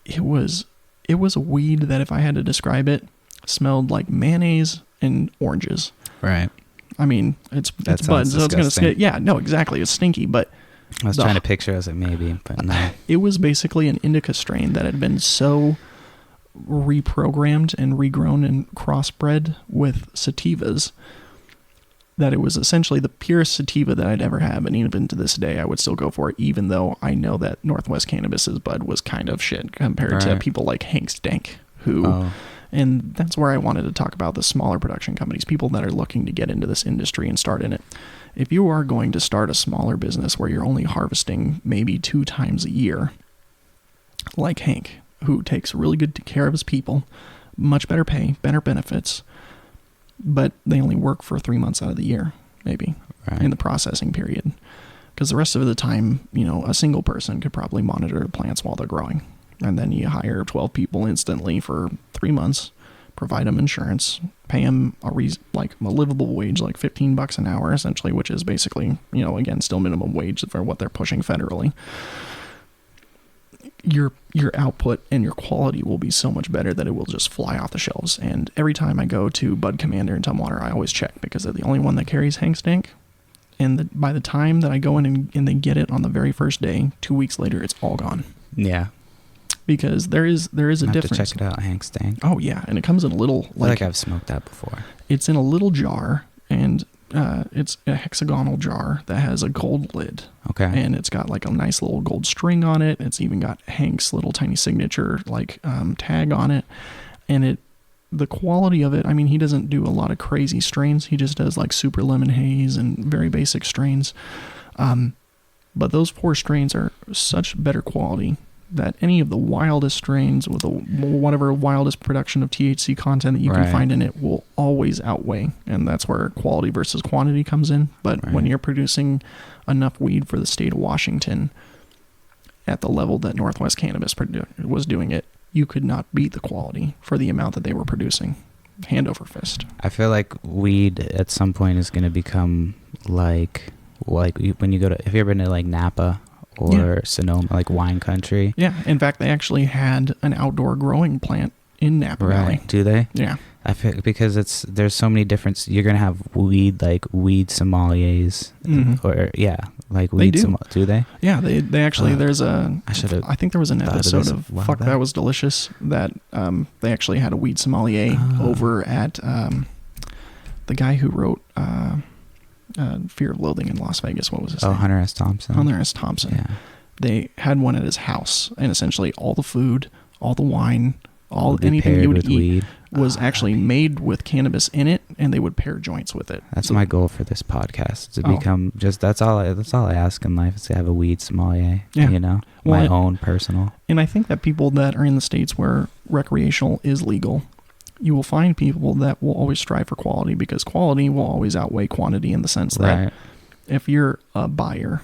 it was a weed that, if I had to describe it, smelled like mayonnaise and oranges. Right. It's bud, so it's going to... Yeah, no, exactly. It's stinky, but... I was trying to picture, I was like, maybe, but no. It was basically an indica strain that had been so reprogrammed and regrown and crossbred with sativas, that it was essentially the purest sativa that I'd ever had. And even to this day, I would still go for it, even though I know that Northwest Cannabis's bud was kind of shit compared to people like Hank Stank, who... And that's where I wanted to talk about the smaller production companies, people that are looking to get into this industry and start in it. If you are going to start a smaller business where you're only harvesting maybe 2 times a year, like Hank, who takes really good care of his people, much better pay, better benefits, but they only work for 3 months out of the year, maybe, in the processing period. Because the rest of the time, a single person could probably monitor the plants while they're growing. And then you hire 12 people instantly for 3 months, provide them insurance, pay them a livable wage, like $15 an hour, essentially, which is basically, again, still minimum wage for what they're pushing federally. Your output and your quality will be so much better that it will just fly off the shelves. And every time I go to Bud Commander in Tumwater, I always check, because they're the only one that carries Hank Stank. And by the time that I go in and they get it on the very first day, 2 weeks later, it's all gone. Yeah. Because there is a difference. To check it out, Hank Stank. Oh yeah, and it comes in a little I feel like I've smoked that before. It's in a little jar, and it's a hexagonal jar that has a gold lid. Okay. And it's got like a nice little gold string on it. It's even got Hank's little tiny signature tag on it, and the quality of it. I mean, he doesn't do a lot of crazy strains. He just does like super lemon haze and very basic strains. But those 4 strains are such better quality that any of the wildest strains with whatever wildest production of THC content that you can find in it will always outweigh. And that's where quality versus quantity comes in. But when you're producing enough weed for the state of Washington at the level that Northwest Cannabis was doing it, you could not beat the quality for the amount that they were producing. Hand over fist. I feel like weed at some point is going to become like when you go to, have you ever been to like Napa or Sonoma, like wine country? Yeah. In fact, they actually had an outdoor growing plant in Napa Valley. Do they? Yeah. I feel because there's so many different. You're gonna have weed sommeliers, or weed. Do they? Yeah, they actually. There's a. I think there was an episode of Fuck That Was Delicious that they actually had a weed sommelier over at the guy who wrote Fear of Loathing in Las Vegas. What was his name? Hunter S. Thompson. Hunter S. Thompson. Yeah. They had one at his house, and essentially all the food, all the wine, anything you would eat weed was actually made with cannabis in it, and they would pair joints with it. That's my goal for this podcast, to become that's all I ask in life, is to have a weed sommelier. Yeah. My own personal. And I think that people that are in the states where recreational is legal, you will find people that will always strive for quality, because quality will always outweigh quantity, in the sense that if you're a buyer,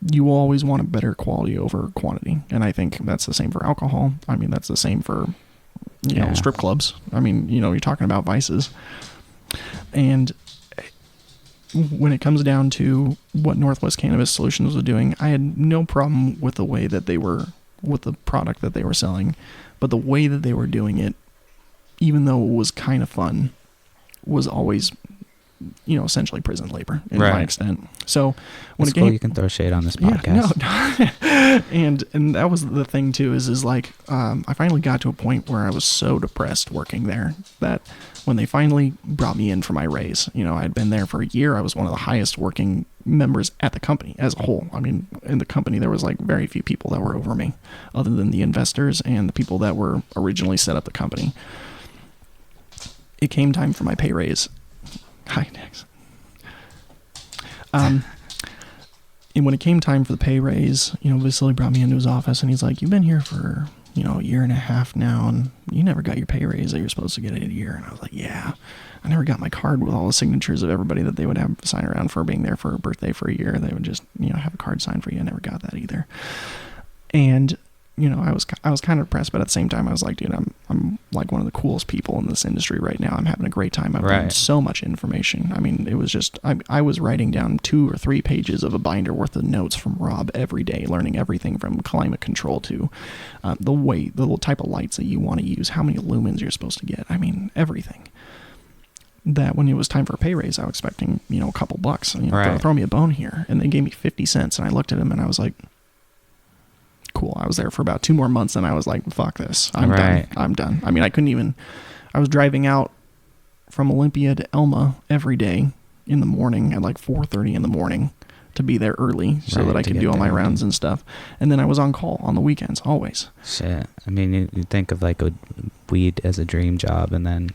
you will always want a better quality over quantity. And I think that's the same for alcohol. I mean, that's the same for strip clubs. I mean, you're talking about vices. And when it comes down to what Northwest Cannabis Solutions was doing, I had no problem with the way that they were, with the product that they were selling, but the way that they were doing it, even though it was kind of fun, was always, essentially prison labor in my extent. So when you can throw shade on this podcast. And that was the thing too, is like, I finally got to a point where I was so depressed working there that when they finally brought me in for my raise, I'd been there for a year. I was one of the highest working members at the company as a whole. I mean, in the company, there was like very few people that were over me, other than the investors and the people that were originally set up the company. It came time for my pay raise. Hi, Dex. And when it came time for the pay raise, Vasily brought me into his office, and he's like, "You've been here for, a year and a half now, and you never got your pay raise that you're supposed to get in a year." And I was like, "Yeah, I never got my card with all the signatures of everybody that they would have sign around for being there for a birthday for a year. They would just, have a card signed for you. I never got that either." And I was kind of depressed, but at the same time, I was like, dude, I'm like one of the coolest people in this industry right now. I'm having a great time. I've learned so much information. I mean, it was just, I was writing down 2 or 3 pages of a binder worth of notes from Rob every day, learning everything from climate control to the type of lights that you want to use, how many lumens you're supposed to get. I mean, everything. That when it was time for a pay raise, I was expecting, a couple bucks, throw me a bone here. And they gave me 50 cents. And I looked at him and I was like, cool. I was there for about 2 more months, and I was like, fuck this. I'm Right. done. I'm done. I mean, I was driving out from Olympia to Elma every day in the morning at like 4:30 in the morning to be there early so Right, that I to could get do all my there. rounds and stuff. And then I was on call on the weekends, always. Shit. I mean, you think of like a weed as a dream job, and then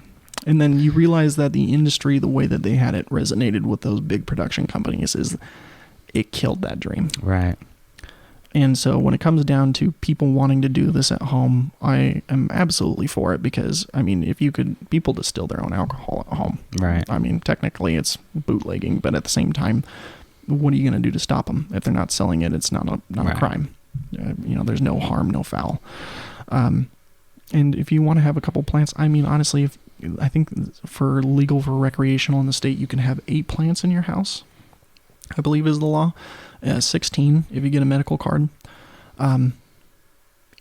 You realize that the industry, the way that they had it resonated with those big production companies, is it killed that dream. right. And so when it comes down to people wanting to do this at home, I am absolutely for it, because, I mean, if you could, people distill their own alcohol at home. Right. I mean, technically it's bootlegging, but at the same time, what are you going to do to stop them? If they're not selling it, it's not a Right. crime. There's no harm, no foul. And if you want to have a couple plants, I mean, honestly, I think for recreational in the state, you can have 8 plants in your house, I believe is the law. 16 if you get a medical card.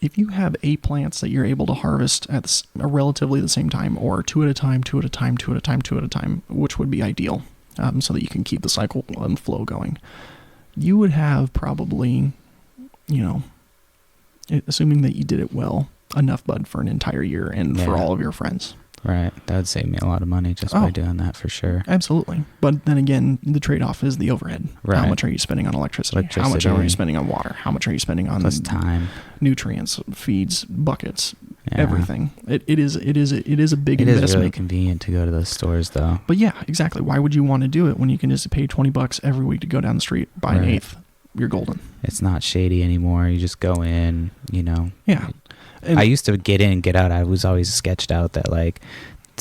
If you have 8 plants that you're able to harvest at relatively the same time, or 2 at a time, 2 at a time, 2 at a time, 2 at a time, which would be ideal, so that you can keep the cycle and flow going, you would have probably, assuming that you did it well, enough bud for an entire year and for Yeah. all of your friends. Right. That would save me a lot of money just by doing that, for sure. Absolutely. But then again, the trade-off is the overhead. How Right. much are you spending on electricity? How much are you spending on water? How much are you spending on Plus time. nutrients, feeds, buckets, Yeah. everything? It is a big It investment. is really convenient to go to those stores, though. But yeah, exactly. Why would you want to do it when you can just pay $20 every week to go down the street, buy an Right. eighth? You're golden. It's not shady anymore. You just go in, Yeah. And I used to get in and get out. I was always sketched out that, like,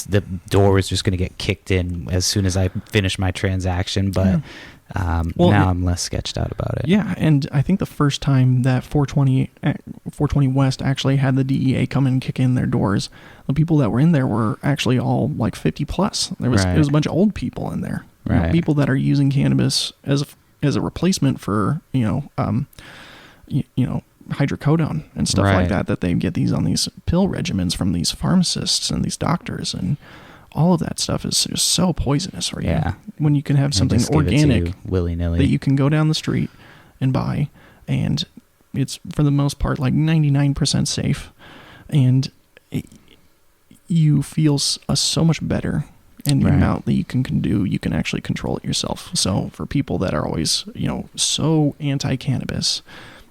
the door was just going to get kicked in as soon as I finished my transaction. But now I'm less sketched out about it. Yeah, and I think the first time that 420 West actually had the DEA come and kick in their doors, the people that were in there were actually all like 50 plus. It was a bunch of old people in there. Right. People that are using cannabis as a replacement for hydrocodone and stuff like Right. that they get these on these pill regimens from these pharmacists and these doctors, and all of that stuff is just so poisonous for you. Yeah. When you can have something organic willy-nilly. that you can go down the street and buy, and it's for the most part like 99% safe, and you feel so much better. And the amount that you can do, you can actually control it yourself. So for people that are always, so anti-cannabis,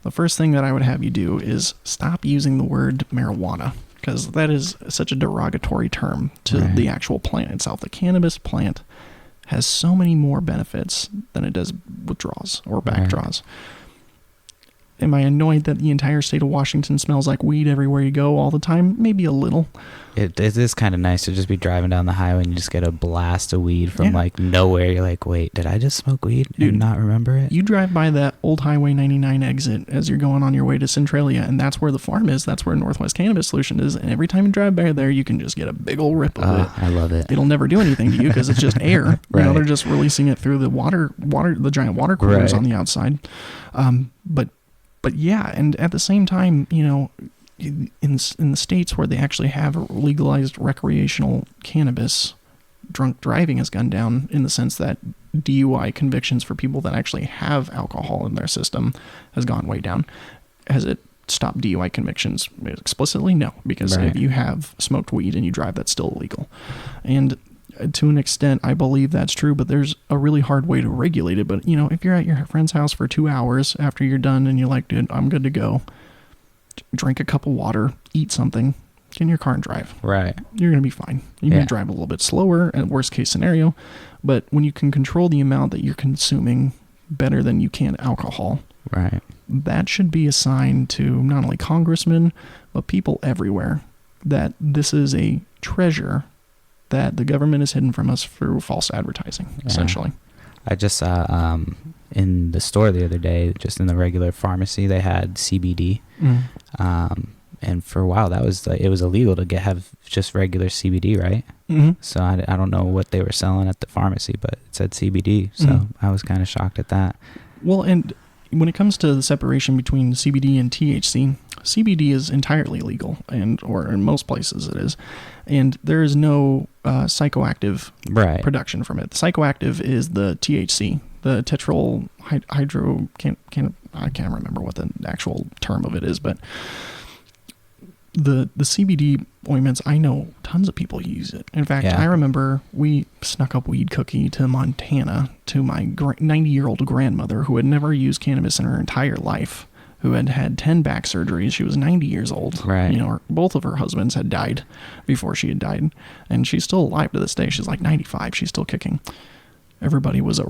the first thing that I would have you do is stop using the word marijuana, because that is such a derogatory term to the actual plant itself. The cannabis plant has so many more benefits than it does withdrawals or backdraws. Am I annoyed that the entire state of Washington smells like weed everywhere you go all the time? Maybe a little. It is kind of nice to just be driving down the highway and you just get a blast of weed from like nowhere. You're like, wait, did I just smoke weed and not remember it? You drive by that old Highway 99 exit as you're going on your way to Centralia, and that's where the farm is. That's where Northwest Cannabis Solution is. And every time you drive by there, you can just get a big old rip of it. I love it. It'll never do anything to you because it's just air. They're just releasing it through the the giant water coolers on the outside. But yeah, and at the same time, in the states where they actually have legalized recreational cannabis, drunk driving has gone down in the sense that DUI convictions for people that actually have alcohol in their system has gone way down. Has it stopped DUI convictions explicitly? No, because if you have smoked weed and you drive, that's still illegal. And to an extent, I believe that's true, but there's a really hard way to regulate it. But, if you're at your friend's house for 2 hours after you're done and you're like, dude, I'm good to go, drink a cup of water, eat something, get in your car and drive. Right. You're going to be fine. You may drive a little bit slower at worst case scenario, but when you can control the amount that you're consuming better than you can alcohol, that should be a sign to not only congressmen, but people everywhere that this is a treasure that the government has hidden from us through false advertising, essentially. I just saw in the store the other day, just in the regular pharmacy, they had CBD. And for a while, it was illegal to have just regular CBD, right? So I don't know what they were selling at the pharmacy, but it said CBD. So I was kind of shocked at that. Well, and when it comes to the separation between CBD and THC, CBD is entirely legal, or in most places it is, and there is no psychoactive production from it. The psychoactive is the THC, the tetrol hydro, I can't remember what the actual term of it is, but the CBD ointments, I know tons of people use it. In fact, I remember we snuck a weed cookie to Montana to my 90-year-old grandmother who had never used cannabis in her entire life, who had had 10 back surgeries. She was 90 years old. Right. You know, both of her husbands had died before she had died, and she's still alive to this day. She's like 95. She's still kicking. Everybody was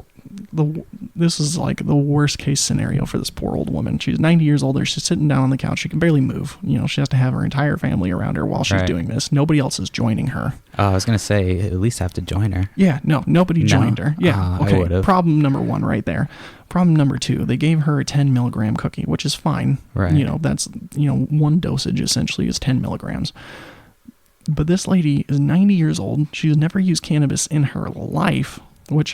this is like the worst case scenario for this poor old woman. She's 90 years old. She's sitting down on the couch. She can barely move. You know, she has to have her entire family around her while she's doing this. Nobody else is joining her. Oh, I was going to say, at least have to join her. Yeah, no, nobody joined her. Yeah, okay. I would've. Problem number 1 right there. Problem number 2, they gave her a 10 milligram cookie, which is fine. Right. You know, that's, one dosage essentially is 10 milligrams. But this lady is 90 years old. She's never used cannabis in her life.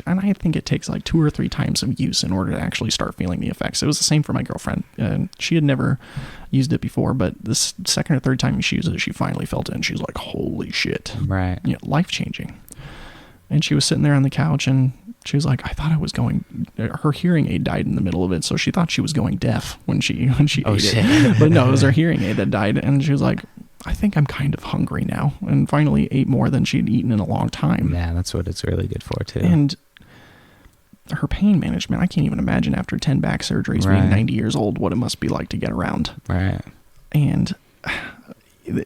And I think it takes like 2 or 3 times of use in order to actually start feeling the effects. It was the same for my girlfriend. She had never used it before, but this second or third time she used it, she finally felt it, and she's like, holy shit. Right. Life-changing. And she was sitting there on the couch, and she was like, I thought I was going... Her hearing aid died in the middle of it, so she thought she was going deaf when she ate it. But no, it was her hearing aid that died, and she was like, I think I'm kind of hungry now, and finally ate more than she'd eaten in a long time. Yeah, that's what it's really good for, too. And her pain management, I can't even imagine after 10 back surgeries, being 90 years old, what it must be like to get around. Right. And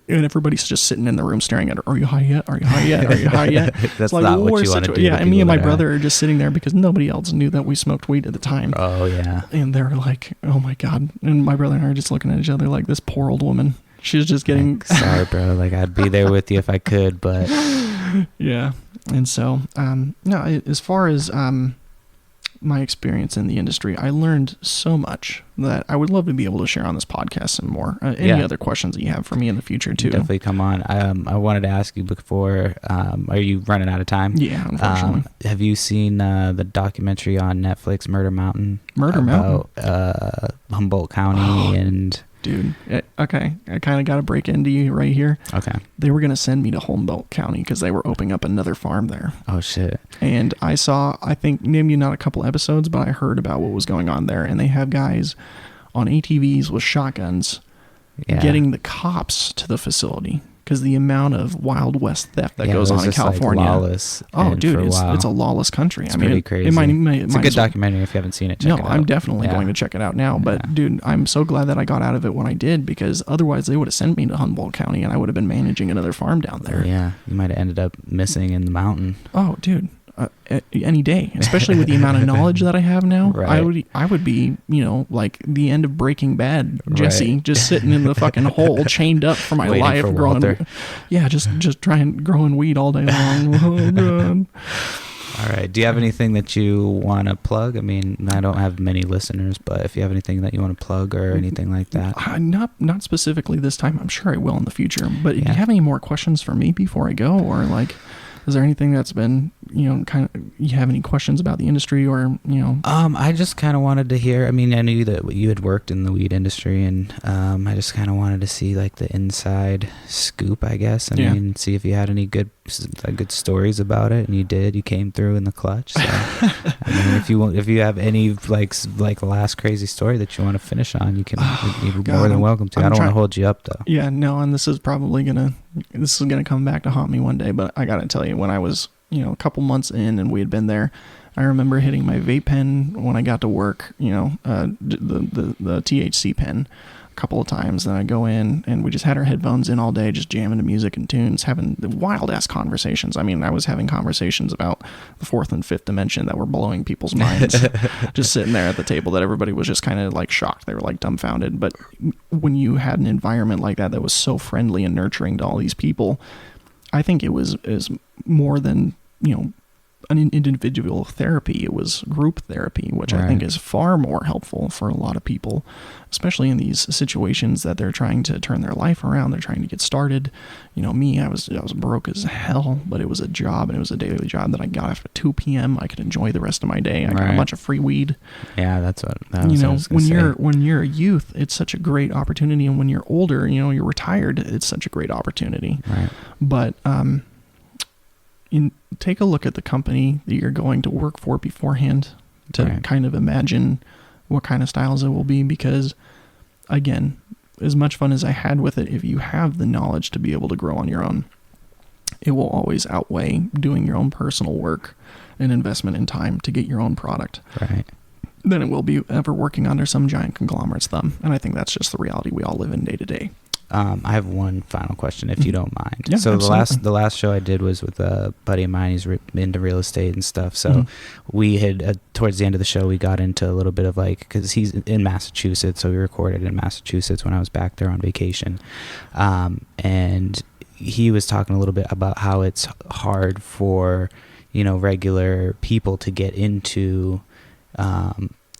everybody's just sitting in the room staring at her. Are you high yet? Are you high yet? Are you high yet? That's like, not what you want to do. Yeah, and me and my brother are just sitting there because nobody else knew that we smoked weed at the time. Oh, yeah. And they're like, oh, my God. And my brother and I are just looking at each other like, this poor old woman. She's just getting... Sorry, bro. Like, I'd be there with you if I could, but... Yeah. And so, no, as far as my experience in the industry, I learned so much that I would love to be able to share on this podcast some more. Any other questions that you have for me in the future, too? Definitely come on. I wanted to ask you before, are you running out of time? Yeah, unfortunately. Have you seen the documentary on Netflix, Murder Mountain? Mountain? Humboldt County and... Dude, okay, I kind of got to break into you right here. Okay. They were going to send me to Humboldt County because they were opening up another farm there. Oh, shit. And I think maybe not a couple episodes, but I heard about what was going on there. And they have guys on ATVs with shotguns getting the cops to the facility because the amount of Wild West theft that goes on in California. Like lawless. Oh, dude, it's a lawless country. It's pretty crazy. It's a good documentary if you haven't seen it. Check it out. I'm definitely going to check it out now. But dude, I'm so glad that I got out of it when I did because otherwise they would have sent me to Humboldt County and I would have been managing another farm down there. Yeah, you might have ended up missing in the mountain. Oh, dude. Any day, especially with the amount of knowledge that I have now, right. I would be, like the end of Breaking Bad, Jesse, just sitting in the fucking hole, chained up for my life, for growing. Walter. Yeah, just trying growing weed all day long. Oh God. All right. Do you have anything that you want to plug? I mean, I don't have many listeners, but if you have anything that you want to plug or anything like that. Not specifically this time. I'm sure I will in the future. But if you have any more questions for me before I go, or is there anything that's been, kind of, you have any questions about the industry or, I just kind of wanted to hear, I mean, I knew that you had worked in the weed industry and I just kind of wanted to see like the inside scoop, I guess. I mean, see if you had any good stories about it, and you did. You came through in the clutch. So, I mean, if you have any like last crazy story that you want to finish on, you can. You're more than welcome to. I don't want to hold you up though. Yeah, no, and this is gonna come back to haunt me one day. But I gotta tell you, when I was a couple months in and we had been there, I remember hitting my vape pen when I got to work. The THC pen. Couple of times. Then I go in and we just had our headphones in all day, just jamming to music and tunes, having wild ass conversations. I mean, I was having conversations about the fourth and fifth dimension that were blowing people's minds, just sitting there at the table that everybody was just kind of like shocked. They were like dumbfounded. But when you had an environment like that was so friendly and nurturing to all these people, I think it was more than, an individual therapy. It was group therapy, which I think is far more helpful for a lot of people, especially in these situations that they're trying to turn their life around. They're trying to get started. Me, I was broke as hell, but it was a job, and it was a daily job that I got after 2 p.m. I could enjoy the rest of my day. I got a bunch of free weed. Yeah, that's what I was when you're a youth, it's such a great opportunity, and when you're older, you're retired, it's such a great opportunity. Right. But take a look at the company that you're going to work for beforehand. to kind of imagine what kind of styles it will be, because again, as much fun as I had with it, if you have the knowledge to be able to grow on your own, it will always outweigh doing your own personal work and investment in time to get your own product. Right. Than it will be ever working under some giant conglomerate's thumb. And I think that's just the reality we all live in day to day. I have one final question, if you don't mind. Yeah, so absolutely. the last show I did was with a buddy of mine. He's into real estate and stuff. So we had towards the end of the show, we got into a little bit of like, because he's in Massachusetts, so we recorded in Massachusetts when I was back there on vacation, and he was talking a little bit about how it's hard for regular people to get into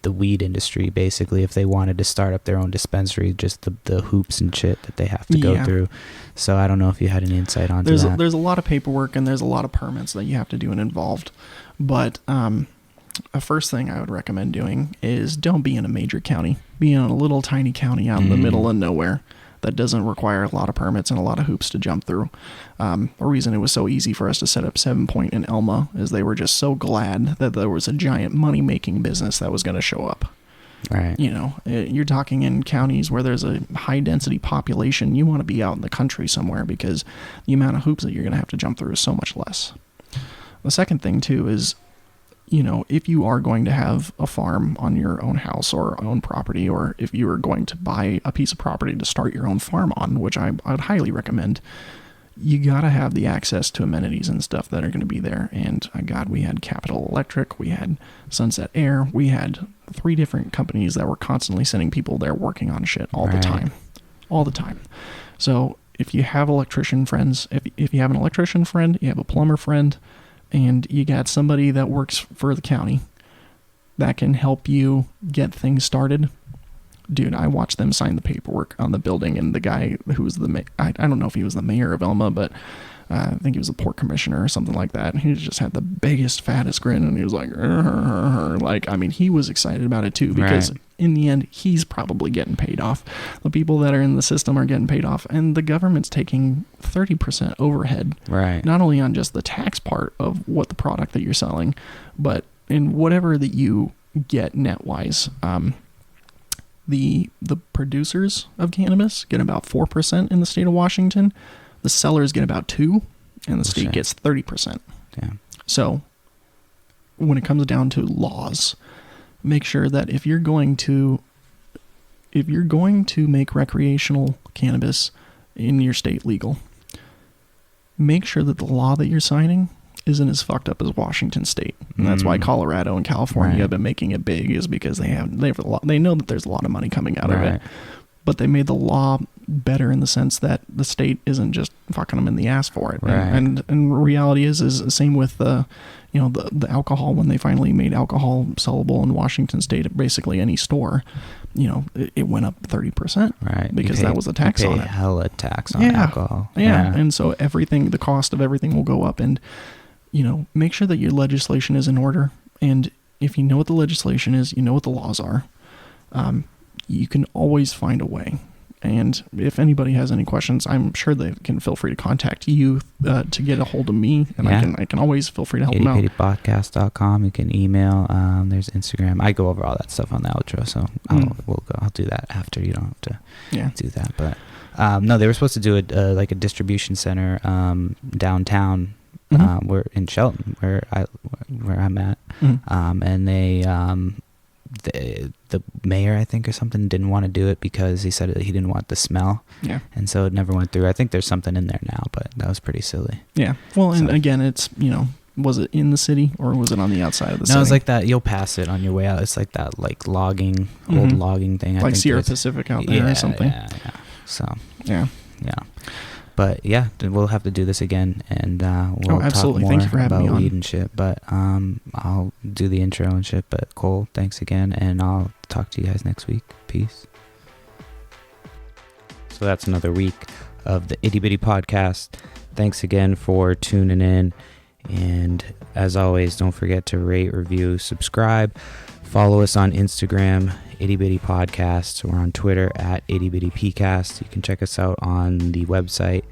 the weed industry, basically, if they wanted to start up their own dispensary, just the hoops and shit that they have to go through. So I don't know if you had any insight onto that. There's a lot of paperwork and there's a lot of permits that you have to do and involved. But a first thing I would recommend doing is don't be in a major county. Be in a little tiny county out in the middle of nowhere that doesn't require a lot of permits and a lot of hoops to jump through. The reason it was so easy for us to set up 7 Point in Elma is they were just so glad that there was a giant money-making business that was going to show up. Right. You're talking in counties where there's a high-density population. You want to be out in the country somewhere because the amount of hoops that you're going to have to jump through is so much less. The second thing, too, is if you are going to have a farm on your own house or own property, or if you are going to buy a piece of property to start your own farm on, which I would highly recommend, you got to have the access to amenities and stuff that are going to be there. And God, we had Capital Electric, we had Sunset Air, we had 3 different companies that were constantly sending people there working on shit all the time. So if you have electrician friends, if you have an electrician friend, you have a plumber friend, and you got somebody that works for the county that can help you get things started. Dude, I watched them sign the paperwork on the building, and the guy who was I don't know if he was the mayor of Elma, but I think he was the port commissioner or something like that. And he just had the biggest, fattest grin, and he was like, he was excited about it too, because in the end, he's probably getting paid off. The people that are in the system are getting paid off, and the government's taking 30% overhead, not only on just the tax part of what the product that you're selling, but in whatever that you get net-wise. The producers of cannabis get about 4% in the state of Washington. The sellers get about 2%, and the state gets 30%. Damn. So when it comes down to laws, make sure that if you're going to make recreational cannabis in your state legal, make sure that the law that you're signing isn't as fucked up as Washington State. And that's why Colorado and California have been making it big, is because they know that there's a lot of money coming out of it. But they made the law better in the sense that the state isn't just fucking them in the ass for it. And reality is the same with the alcohol. When they finally made alcohol sellable in Washington State at basically any store, it went up 30%, because that was the tax on it. Hella tax on alcohol. And so the cost of everything will go up. And make sure that your legislation is in order. And if you know what the legislation is, you know what the laws are, you can always find a way. And if anybody has any questions, I'm sure they can feel free to contact you to get a hold of me, and I can always feel free to help them out. ittybittypodcast.com. You can email. There's Instagram. I go over all that stuff on the outro, so I'll do that after. You don't have to do that. But no, they were supposed to do a distribution center downtown. We're in Shelton, where I'm at, and the mayor, I think, or something, didn't want to do it because he said that he didn't want the smell. Yeah. And so it never went through. I think there's something in there now, but that was pretty silly. Yeah. Well, and again, it's, was it in the city or was it on the outside of the city? No, it's like that. You'll pass it on your way out. It's like that, logging, old logging thing. I think Sierra Pacific out there or something. Yeah. So. Yeah. But yeah, we'll have to do this again, and we'll talk more Thank you for having me on. Weed and shit. But I'll do the intro and shit. But Cole, thanks again, and I'll talk to you guys next week. Peace. So that's another week of the Itty Bitty Podcast. Thanks again for tuning in, and as always, don't forget to rate, review, subscribe. Follow us on Instagram, Itty Bitty Podcast. We're on Twitter at Itty Bitty Pcast. You can check us out on the website,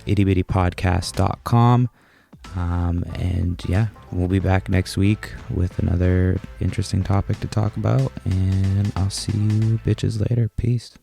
ittybittypodcast.com. And yeah, we'll be back next week with another interesting topic to talk about. And I'll see you bitches later. Peace.